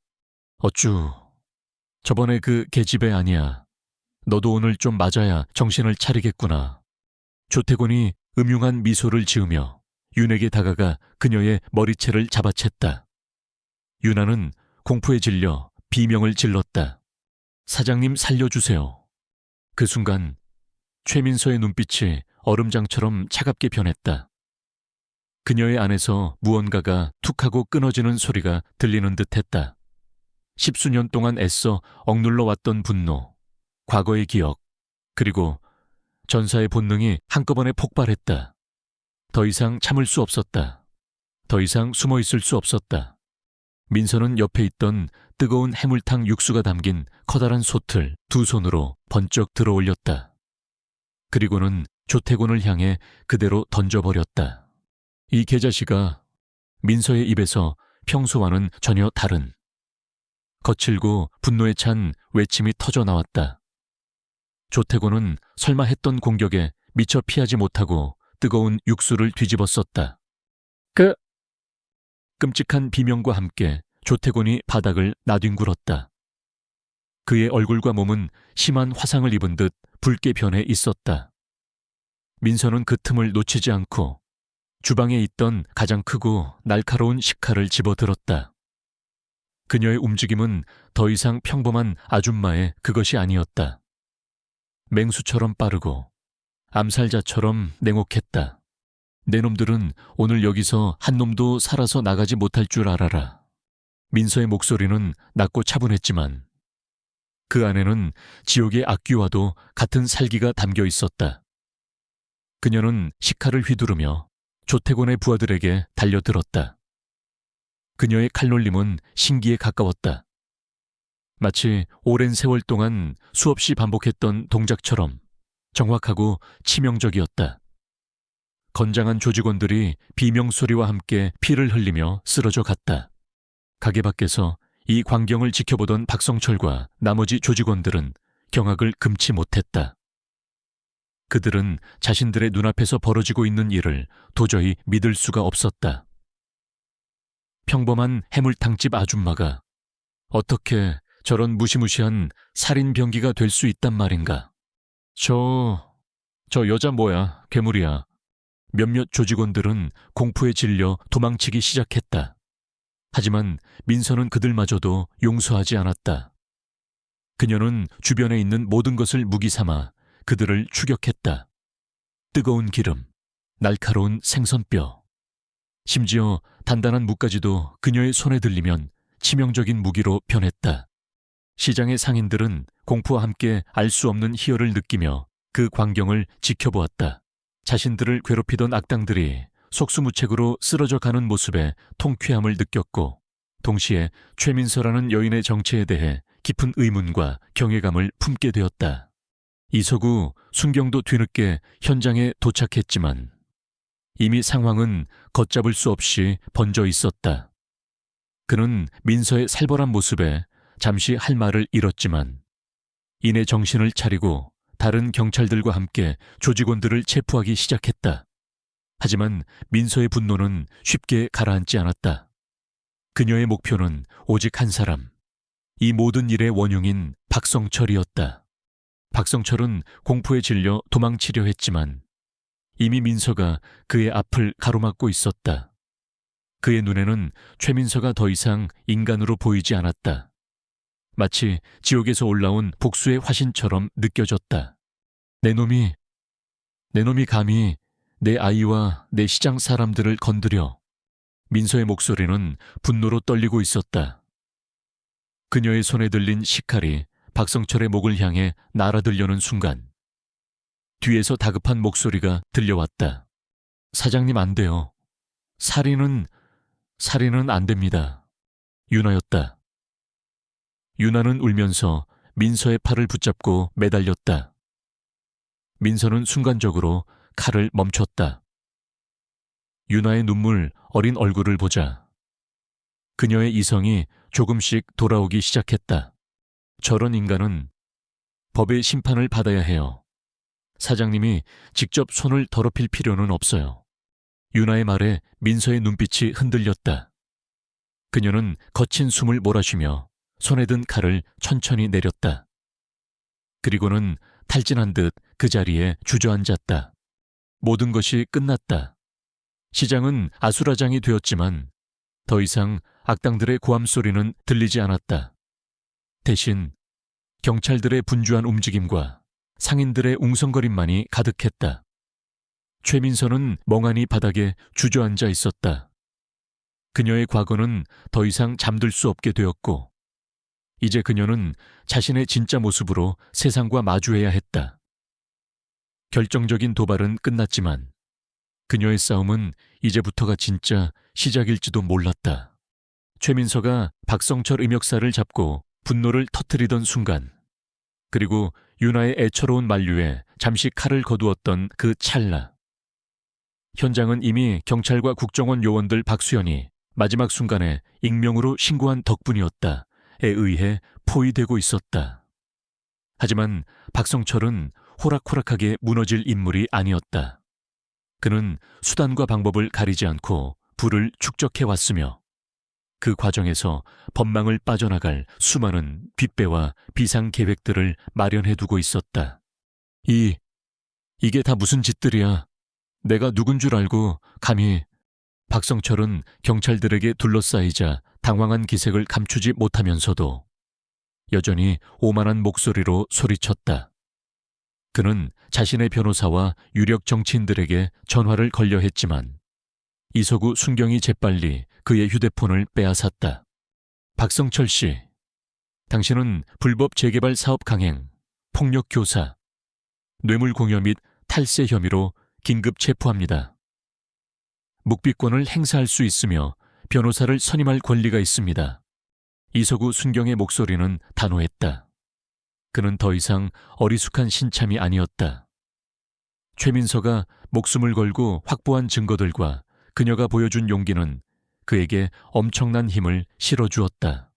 어쭈, 저번에 그 계집애 아니야. 너도 오늘 좀 맞아야 정신을 차리겠구나. 조태곤이 음흉한 미소를 지으며 윤에게 다가가 그녀의 머리채를 잡아챘다. 윤아는 공포에 질려 비명을 질렀다. 사장님 살려주세요. 그 순간 최민서의 눈빛이 얼음장처럼 차갑게 변했다. 그녀의 안에서 무언가가 툭하고 끊어지는 소리가 들리는 듯했다. 십수년 동안 애써 억눌러 왔던 분노, 과거의 기억, 그리고 전사의 본능이 한꺼번에 폭발했다. 더 이상 참을 수 없었다. 더 이상 숨어 있을 수 없었다. 민서는 옆에 있던 뜨거운 해물탕 육수가 담긴 커다란 솥을 두 손으로 번쩍 들어 올렸다. 그리고는 조태곤을 향해 그대로 던져버렸다. 이 계자씨가 민서의 입에서 평소와는 전혀 다른 거칠고 분노에 찬 외침이 터져 나왔다. 조태곤은 설마 했던 공격에 미처 피하지 못하고 뜨거운 육수를 뒤집었었다. 끔찍한 비명과 함께 조태곤이 바닥을 나뒹굴었다. 그의 얼굴과 몸은 심한 화상을 입은 듯 붉게 변해 있었다. 민서는 그 틈을 놓치지 않고 주방에 있던 가장 크고 날카로운 식칼을 집어들었다. 그녀의 움직임은 더 이상 평범한 아줌마의 그것이 아니었다. 맹수처럼 빠르고 암살자처럼 냉혹했다. 내 놈들은 오늘 여기서 한 놈도 살아서 나가지 못할 줄 알아라. 민서의 목소리는 낮고 차분했지만 그 안에는 지옥의 악귀와도 같은 살기가 담겨 있었다. 그녀는 식칼을 휘두르며 조태곤의 부하들에게 달려들었다. 그녀의 칼놀림은 신기에 가까웠다. 마치 오랜 세월 동안 수없이 반복했던 동작처럼 정확하고 치명적이었다. 건장한 조직원들이 비명소리와 함께 피를 흘리며 쓰러져 갔다. 가게 밖에서 이 광경을 지켜보던 박성철과 나머지 조직원들은 경악을 금치 못했다. 그들은 자신들의 눈앞에서 벌어지고 있는 일을 도저히 믿을 수가 없었다. 평범한 해물탕집 아줌마가 어떻게 저런 무시무시한 살인병기가 될 수 있단 말인가. 저 여자 뭐야, 괴물이야. 몇몇 조직원들은 공포에 질려 도망치기 시작했다. 하지만 민서는 그들마저도 용서하지 않았다. 그녀는 주변에 있는 모든 것을 무기 삼아 그들을 추격했다. 뜨거운 기름, 날카로운 생선뼈, 심지어 단단한 무까지도 그녀의 손에 들리면 치명적인 무기로 변했다. 시장의 상인들은 공포와 함께 알 수 없는 희열을 느끼며 그 광경을 지켜보았다. 자신들을 괴롭히던 악당들이 속수무책으로 쓰러져 가는 모습에 통쾌함을 느꼈고, 동시에 최민서라는 여인의 정체에 대해 깊은 의문과 경외감을 품게 되었다. 이서구, 순경도 뒤늦게 현장에 도착했지만 이미 상황은 걷잡을 수 없이 번져 있었다. 그는 민서의 살벌한 모습에 잠시 할 말을 잃었지만 이내 정신을 차리고 다른 경찰들과 함께 조직원들을 체포하기 시작했다. 하지만 민서의 분노는 쉽게 가라앉지 않았다. 그녀의 목표는 오직 한 사람, 이 모든 일의 원흉인 박성철이었다. 박성철은 공포에 질려 도망치려 했지만 이미 민서가 그의 앞을 가로막고 있었다. 그의 눈에는 최민서가 더 이상 인간으로 보이지 않았다. 마치 지옥에서 올라온 복수의 화신처럼 느껴졌다. 내 놈이 감히 내 아이와 내 시장 사람들을 건드려. 민서의 목소리는 분노로 떨리고 있었다. 그녀의 손에 들린 식칼이 박성철의 목을 향해 날아들려는 순간 뒤에서 다급한 목소리가 들려왔다. 사장님, 안 돼요. 살인은 안 됩니다. 유나였다. 유나는 울면서 민서의 팔을 붙잡고 매달렸다. 민서는 순간적으로 칼을 멈췄다. 유나의 눈물 어린 얼굴을 보자 그녀의 이성이 조금씩 돌아오기 시작했다. 저런 인간은 법의 심판을 받아야 해요. 사장님이 직접 손을 더럽힐 필요는 없어요. 유나의 말에 민서의 눈빛이 흔들렸다. 그녀는 거친 숨을 몰아쉬며 손에 든 칼을 천천히 내렸다. 그리고는 탈진한 듯 그 자리에 주저앉았다. 모든 것이 끝났다. 시장은 아수라장이 되었지만 더 이상 악당들의 고함 소리는 들리지 않았다. 대신 경찰들의 분주한 움직임과 상인들의 웅성거림만이 가득했다. 최민서는 멍하니 바닥에 주저앉아 있었다. 그녀의 과거는 더 이상 잠들 수 없게 되었고 이제 그녀는 자신의 진짜 모습으로 세상과 마주해야 했다. 결정적인 도발은 끝났지만 그녀의 싸움은 이제부터가 진짜 시작일지도 몰랐다. 최민서가 박성철 음역사를 잡고 분노를 터뜨리던 순간, 그리고 유나의 애처로운 만류에 잠시 칼을 거두었던 그 찰나, 현장은 이미 경찰과 국정원 요원들 박수현이 마지막 순간에 익명으로 신고한 덕분이었다에 의해 포위되고 있었다. 하지만 박성철은 호락호락하게 무너질 인물이 아니었다. 그는 수단과 방법을 가리지 않고 부를 축적해왔으며 그 과정에서 법망을 빠져나갈 수많은 뒷배와 비상 계획들을 마련해두고 있었다. 이게 다 무슨 짓들이야. 내가 누군 줄 알고 감히. 박성철은 경찰들에게 둘러싸이자 당황한 기색을 감추지 못하면서도 여전히 오만한 목소리로 소리쳤다. 그는 자신의 변호사와 유력 정치인들에게 전화를 걸려 했지만 이서구 순경이 재빨리 그의 휴대폰을 빼앗았다. 박성철 씨, 당신은 불법 재개발 사업 강행, 폭력 교사, 뇌물 공여 및 탈세 혐의로 긴급 체포합니다. 묵비권을 행사할 수 있으며 변호사를 선임할 권리가 있습니다. 이서구 순경의 목소리는 단호했다. 그는 더 이상 어리숙한 신참이 아니었다. 최민서가 목숨을 걸고 확보한 증거들과 그녀가 보여준 용기는 그에게 엄청난 힘을 실어주었다.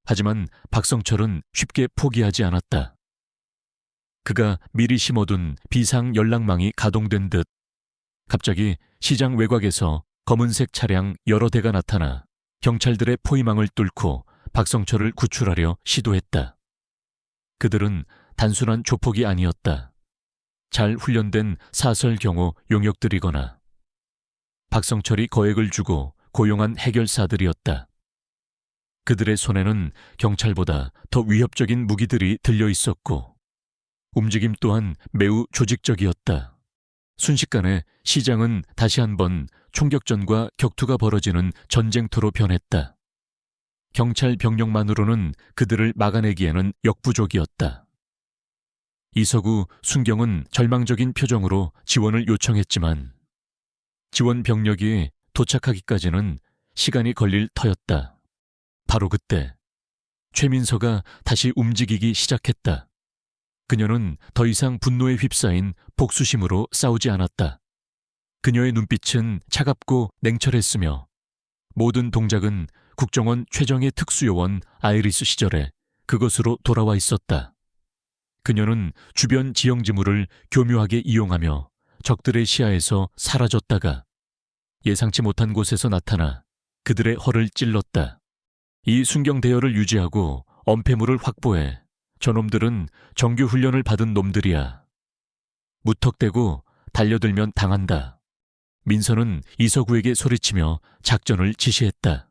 하지만 박성철은 쉽게 포기하지 않았다. 그가 미리 심어둔 비상 연락망이 가동된 듯 갑자기 시장 외곽에서 검은색 차량 여러 대가 나타나 경찰들의 포위망을 뚫고 박성철을 구출하려 시도했다. 그들은 단순한 조폭이 아니었다. 잘 훈련된 사설경호 용역들이거나 박성철이 거액을 주고 고용한 해결사들이었다. 그들의 손에는 경찰보다 더 위협적인 무기들이 들려 있었고 움직임 또한 매우 조직적이었다. 순식간에 시장은 다시 한번 총격전과 격투가 벌어지는 전쟁터로 변했다. 경찰 병력만으로는 그들을 막아내기에는 역부족이었다. 이서구, 순경은 절망적인 표정으로 지원을 요청했지만 지원 병력이 도착하기까지는 시간이 걸릴 터였다. 바로 그때 최민서가 다시 움직이기 시작했다. 그녀는 더 이상 분노에 휩싸인 복수심으로 싸우지 않았다. 그녀의 눈빛은 차갑고 냉철했으며 모든 동작은 국정원 최정예 특수요원 아이리스 시절에 그것으로 돌아와 있었다. 그녀는 주변 지형지물을 교묘하게 이용하며 적들의 시야에서 사라졌다가 예상치 못한 곳에서 나타나 그들의 허를 찔렀다. 이 순경 대열을 유지하고 엄폐물을 확보해. 저놈들은 정규 훈련을 받은 놈들이야. 무턱대고 달려들면 당한다. 민서는 이서구에게 소리치며 작전을 지시했다.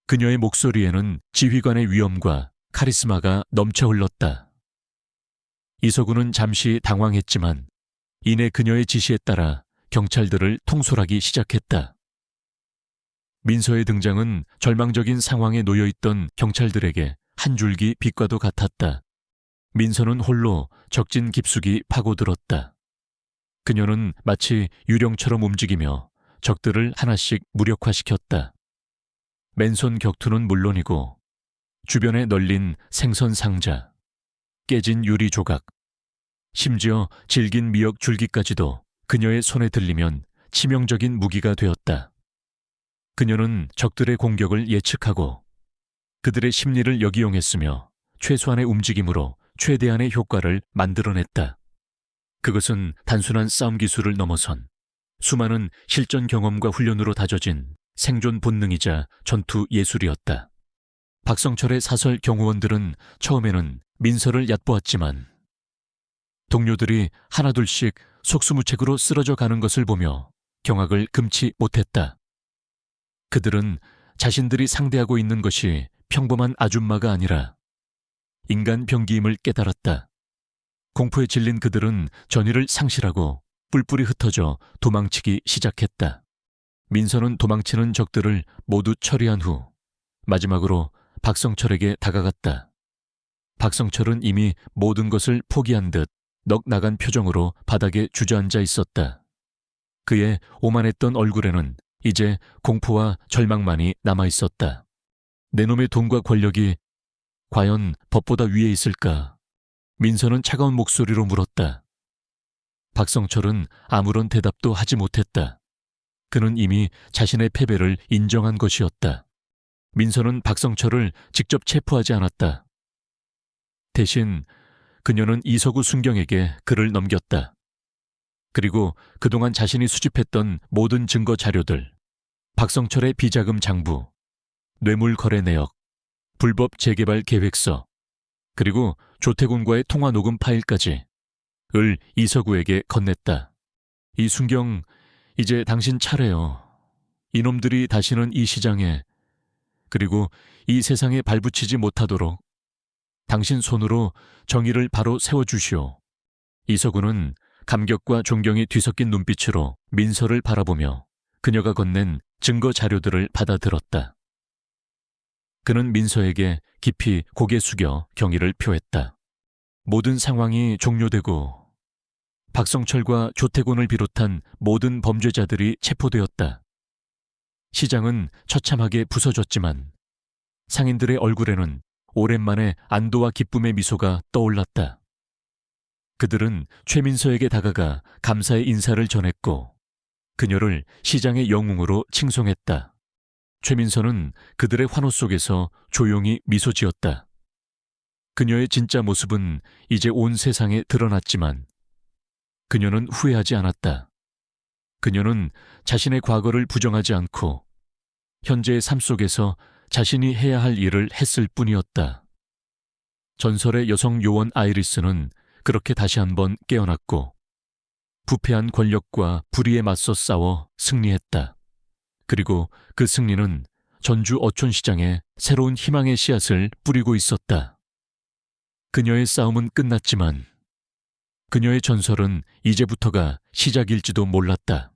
그녀의 목소리에는 지휘관의 위엄과 카리스마가 넘쳐 흘렀다. 이서구는 잠시 당황했지만 이내 그녀의 지시에 따라 경찰들을 통솔하기 시작했다. 민서의 등장은 절망적인 상황에 놓여있던 경찰들에게 한 줄기 빛과도 같았다. 민서는 홀로 적진 깊숙이 파고들었다. 그녀는 마치 유령처럼 움직이며 적들을 하나씩 무력화시켰다. 맨손 격투는 물론이고 주변에 널린 생선 상자, 깨진 유리 조각, 심지어 질긴 미역 줄기까지도 그녀의 손에 들리면 치명적인 무기가 되었다. 그녀는 적들의 공격을 예측하고 그들의 심리를 역이용했으며 최소한의 움직임으로 최대한의 효과를 만들어냈다. 그것은 단순한 싸움 기술을 넘어선 수많은 실전 경험과 훈련으로 다져진 생존 본능이자 전투 예술이었다. 박성철의 사설 경호원들은 처음에는 민서를 얕보았지만 동료들이 하나둘씩 속수무책으로 쓰러져 가는 것을 보며 경악을 금치 못했다. 그들은 자신들이 상대하고 있는 것이 평범한 아줌마가 아니라 인간 병기임을 깨달았다. 공포에 질린 그들은 전의를 상실하고 뿔뿔이 흩어져 도망치기 시작했다. 민서는 도망치는 적들을 모두 처리한 후 마지막으로 박성철에게 다가갔다. 박성철은 이미 모든 것을 포기한 듯 넋 나간 표정으로 바닥에 주저앉아 있었다. 그의 오만했던 얼굴에는 이제 공포와 절망만이 남아 있었다. 내 놈의 돈과 권력이 과연 법보다 위에 있을까? 민서는 차가운 목소리로 물었다. 박성철은 아무런 대답도 하지 못했다. 그는 이미 자신의 패배를 인정한 것이었다. 민서는 박성철을 직접 체포하지 않았다. 대신 그녀는 이서구 순경에게 글을 넘겼다. 그리고 그동안 자신이 수집했던 모든 증거 자료들, 박성철의 비자금 장부, 뇌물 거래 내역, 불법 재개발 계획서, 그리고 조태군과의 통화 녹음 파일까지 을 이서구에게 건넸다. 이 순경, 이제 당신 차례요. 이놈들이 다시는 이 시장에 그리고 이 세상에 발붙이지 못하도록 당신 손으로 정의를 바로 세워주시오. 이서구는 감격과 존경이 뒤섞인 눈빛으로 민서를 바라보며 그녀가 건넨 증거 자료들을 받아들었다. 그는 민서에게 깊이 고개 숙여 경의를 표했다. 모든 상황이 종료되고 박성철과 조태곤을 비롯한 모든 범죄자들이 체포되었다. 시장은 처참하게 부서졌지만 상인들의 얼굴에는 오랜만에 안도와 기쁨의 미소가 떠올랐다. 그들은 최민서에게 다가가 감사의 인사를 전했고 그녀를 시장의 영웅으로 칭송했다. 최민서는 그들의 환호 속에서 조용히 미소 지었다. 그녀의 진짜 모습은 이제 온 세상에 드러났지만 그녀는 후회하지 않았다. 그녀는 자신의 과거를 부정하지 않고 현재의 삶 속에서 자신이 해야 할 일을 했을 뿐이었다. 전설의 여성 요원 아이리스는 그렇게 다시 한번 깨어났고 부패한 권력과 불의에 맞서 싸워 승리했다. 그리고 그 승리는 전주 어촌시장에 새로운 희망의 씨앗을 뿌리고 있었다. 그녀의 싸움은 끝났지만 그녀의 전설은 이제부터가 시작일지도 몰랐다.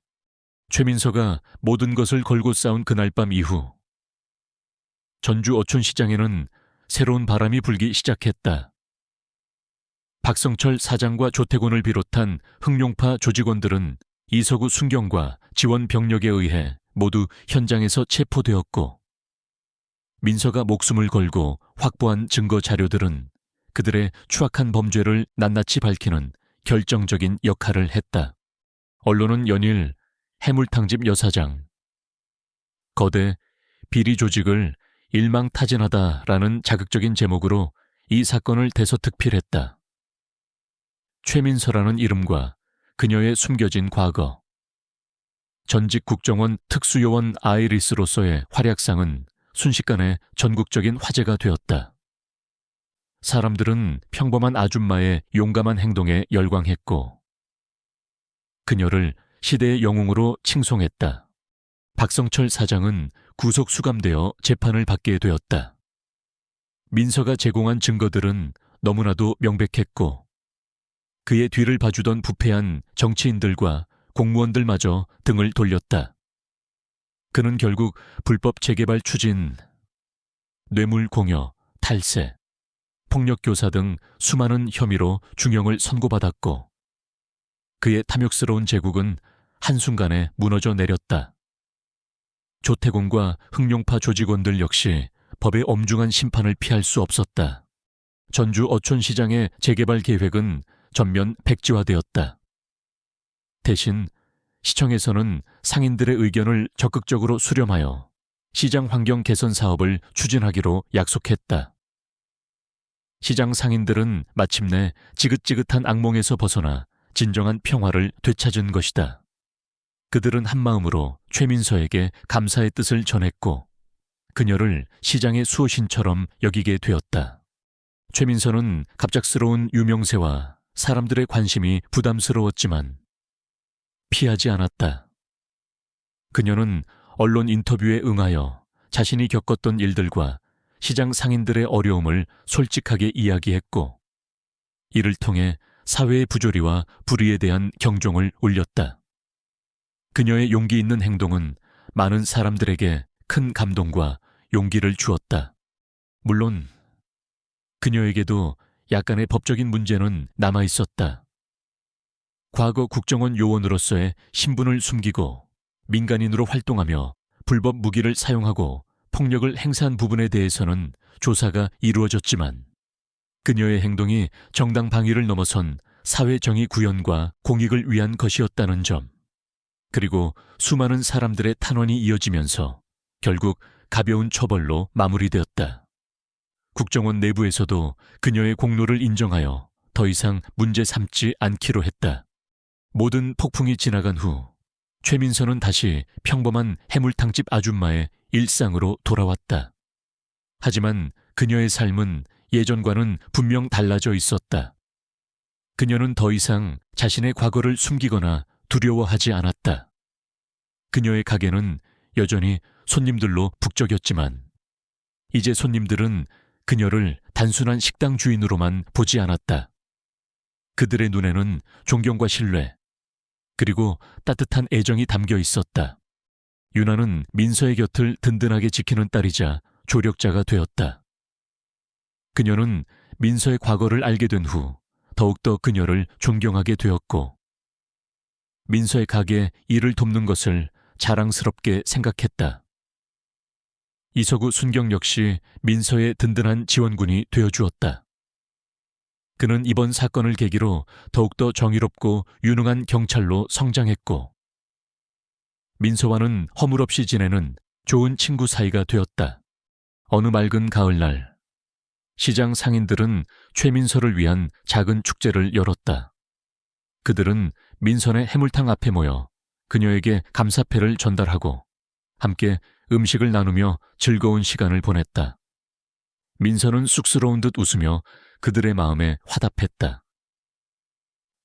최민서가 모든 것을 걸고 싸운 그날 밤 이후 전주 어촌시장에는 새로운 바람이 불기 시작했다. 박성철 사장과 조태곤을 비롯한 흑룡파 조직원들은 이서구 순경과 지원 병력에 의해 모두 현장에서 체포되었고, 민서가 목숨을 걸고 확보한 증거 자료들은 그들의 추악한 범죄를 낱낱이 밝히는 결정적인 역할을 했다. 언론은 연일 해물탕집 여사장, 거대 비리 조직을 일망타진하다라는 자극적인 제목으로 이 사건을 대서특필했다. 최민서라는 이름과 그녀의 숨겨진 과거, 전직 국정원 특수요원 아이리스로서의 활약상은 순식간에 전국적인 화제가 되었다. 사람들은 평범한 아줌마의 용감한 행동에 열광했고, 그녀를 시대의 영웅으로 칭송했다. 박성철 사장은 구속 수감되어 재판을 받게 되었다. 민서가 제공한 증거들은 너무나도 명백했고, 그의 뒤를 봐주던 부패한 정치인들과 공무원들마저 등을 돌렸다. 그는 결국 불법 재개발 추진, 뇌물 공여, 탈세, 폭력교사 등 수많은 혐의로 중형을 선고받았고, 그의 탐욕스러운 제국은 한순간에 무너져 내렸다. 조태곤과 흑룡파 조직원들 역시 법의 엄중한 심판을 피할 수 없었다. 전주 어촌시장의 재개발 계획은 전면 백지화되었다. 대신 시청에서는 상인들의 의견을 적극적으로 수렴하여 시장 환경 개선 사업을 추진하기로 약속했다. 시장 상인들은 마침내 지긋지긋한 악몽에서 벗어나 진정한 평화를 되찾은 것이다. 그들은 한마음으로 최민서에게 감사의 뜻을 전했고, 그녀를 시장의 수호신처럼 여기게 되었다. 최민서는 갑작스러운 유명세와 사람들의 관심이 부담스러웠지만 피하지 않았다. 그녀는 언론 인터뷰에 응하여 자신이 겪었던 일들과 시장 상인들의 어려움을 솔직하게 이야기했고, 이를 통해 사회의 부조리와 불의에 대한 경종을 울렸다. 그녀의 용기 있는 행동은 많은 사람들에게 큰 감동과 용기를 주었다. 물론 그녀에게도 약간의 법적인 문제는 남아 있었다. 과거 국정원 요원으로서의 신분을 숨기고 민간인으로 활동하며 불법 무기를 사용하고 폭력을 행사한 부분에 대해서는 조사가 이루어졌지만, 그녀의 행동이 정당 방위를 넘어선 사회 정의 구현과 공익을 위한 것이었다는 점, 그리고 수많은 사람들의 탄원이 이어지면서 결국 가벼운 처벌로 마무리되었다. 국정원 내부에서도 그녀의 공로를 인정하여 더 이상 문제 삼지 않기로 했다. 모든 폭풍이 지나간 후 최민서는 다시 평범한 해물탕집 아줌마의 일상으로 돌아왔다. 하지만 그녀의 삶은 예전과는 분명 달라져 있었다. 그녀는 더 이상 자신의 과거를 숨기거나 두려워하지 않았다. 그녀의 가게는 여전히 손님들로 북적였지만, 이제 손님들은 그녀를 단순한 식당 주인으로만 보지 않았다. 그들의 눈에는 존경과 신뢰, 그리고 따뜻한 애정이 담겨 있었다. 유나는 민서의 곁을 든든하게 지키는 딸이자 조력자가 되었다. 그녀는 민서의 과거를 알게 된 후 더욱더 그녀를 존경하게 되었고, 민서의 가게 일을 돕는 것을 자랑스럽게 생각했다. 이서구 순경 역시 민서의 든든한 지원군이 되어주었다. 그는 이번 사건을 계기로 더욱더 정의롭고 유능한 경찰로 성장했고, 민서와는 허물없이 지내는 좋은 친구 사이가 되었다. 어느 맑은 가을날, 시장 상인들은 최민서를 위한 작은 축제를 열었다. 그들은 민선의 해물탕 앞에 모여 그녀에게 감사패를 전달하고 함께 음식을 나누며 즐거운 시간을 보냈다. 민서는 쑥스러운 듯 웃으며 그들의 마음에 화답했다.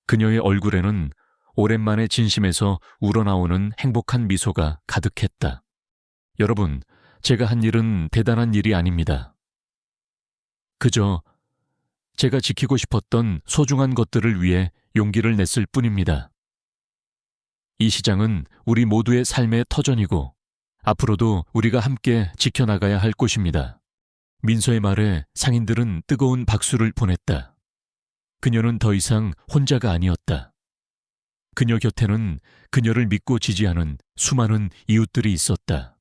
그녀의 얼굴에는 오랜만에 진심에서 우러나오는 행복한 미소가 가득했다. 여러분, 제가 한 일은 대단한 일이 아닙니다. 그저 제가 지키고 싶었던 소중한 것들을 위해 용기를 냈을 뿐입니다. 이 시장은 우리 모두의 삶의 터전이고 앞으로도 우리가 함께 지켜나가야 할 곳입니다. 민서의 말에 상인들은 뜨거운 박수를 보냈다. 그녀는 더 이상 혼자가 아니었다. 그녀 곁에는 그녀를 믿고 지지하는 수많은 이웃들이 있었다.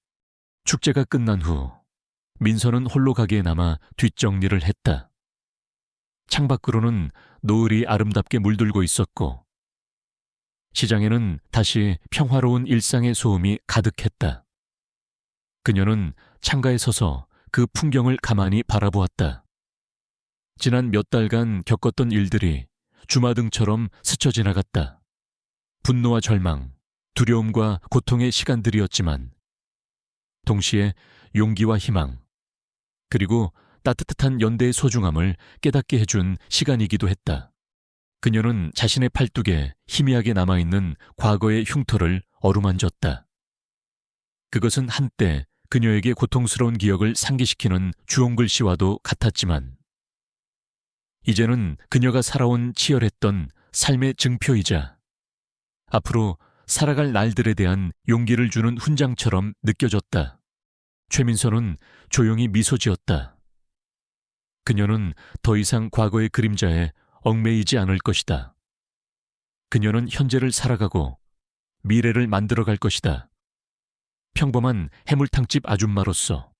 축제가 끝난 후 민서는 홀로 가게에 남아 뒷정리를 했다. 창밖으로는 노을이 아름답게 물들고 있었고 시장에는 다시 평화로운 일상의 소음이 가득했다. 그녀는 창가에 서서 그 풍경을 가만히 바라보았다. 지난 몇 달간 겪었던 일들이 주마등처럼 스쳐 지나갔다. 분노와 절망, 두려움과 고통의 시간들이었지만 동시에 용기와 희망, 그리고 따뜻한 연대의 소중함을 깨닫게 해준 시간이기도 했다. 그녀는 자신의 팔뚝에 희미하게 남아있는 과거의 흉터를 어루만졌다. 그것은 한때 그녀에게 고통스러운 기억을 상기시키는 주홍글씨와도 같았지만 이제는 그녀가 살아온 치열했던 삶의 증표이자 앞으로 살아갈 날들에 대한 용기를 주는 훈장처럼 느껴졌다. 최민서는 조용히 미소 지었다. 그녀는 더 이상 과거의 그림자에 얽매이지 않을 것이다. 그녀는 현재를 살아가고 미래를 만들어갈 것이다. 평범한 해물탕집 아줌마로서,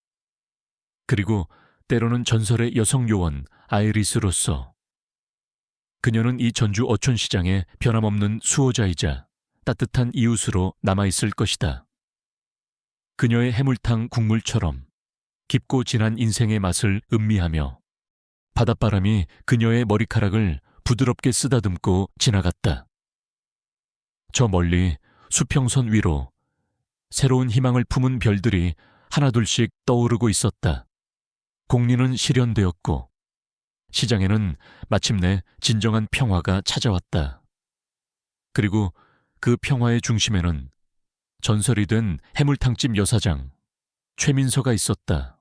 그리고 때로는 전설의 여성 요원 아이리스로서. 그녀는 이 전주 어촌시장의 변함없는 수호자이자 따뜻한 이웃으로 남아있을 것이다. 그녀의 해물탕 국물처럼 깊고 진한 인생의 맛을 음미하며 바닷바람이 그녀의 머리카락을 부드럽게 쓰다듬고 지나갔다. 저 멀리 수평선 위로 새로운 희망을 품은 별들이 하나둘씩 떠오르고 있었다. 공리는 실현되었고 시장에는 마침내 진정한 평화가 찾아왔다. 그리고 그 평화의 중심에는 전설이 된 해물탕집 여사장 최민서가 있었다.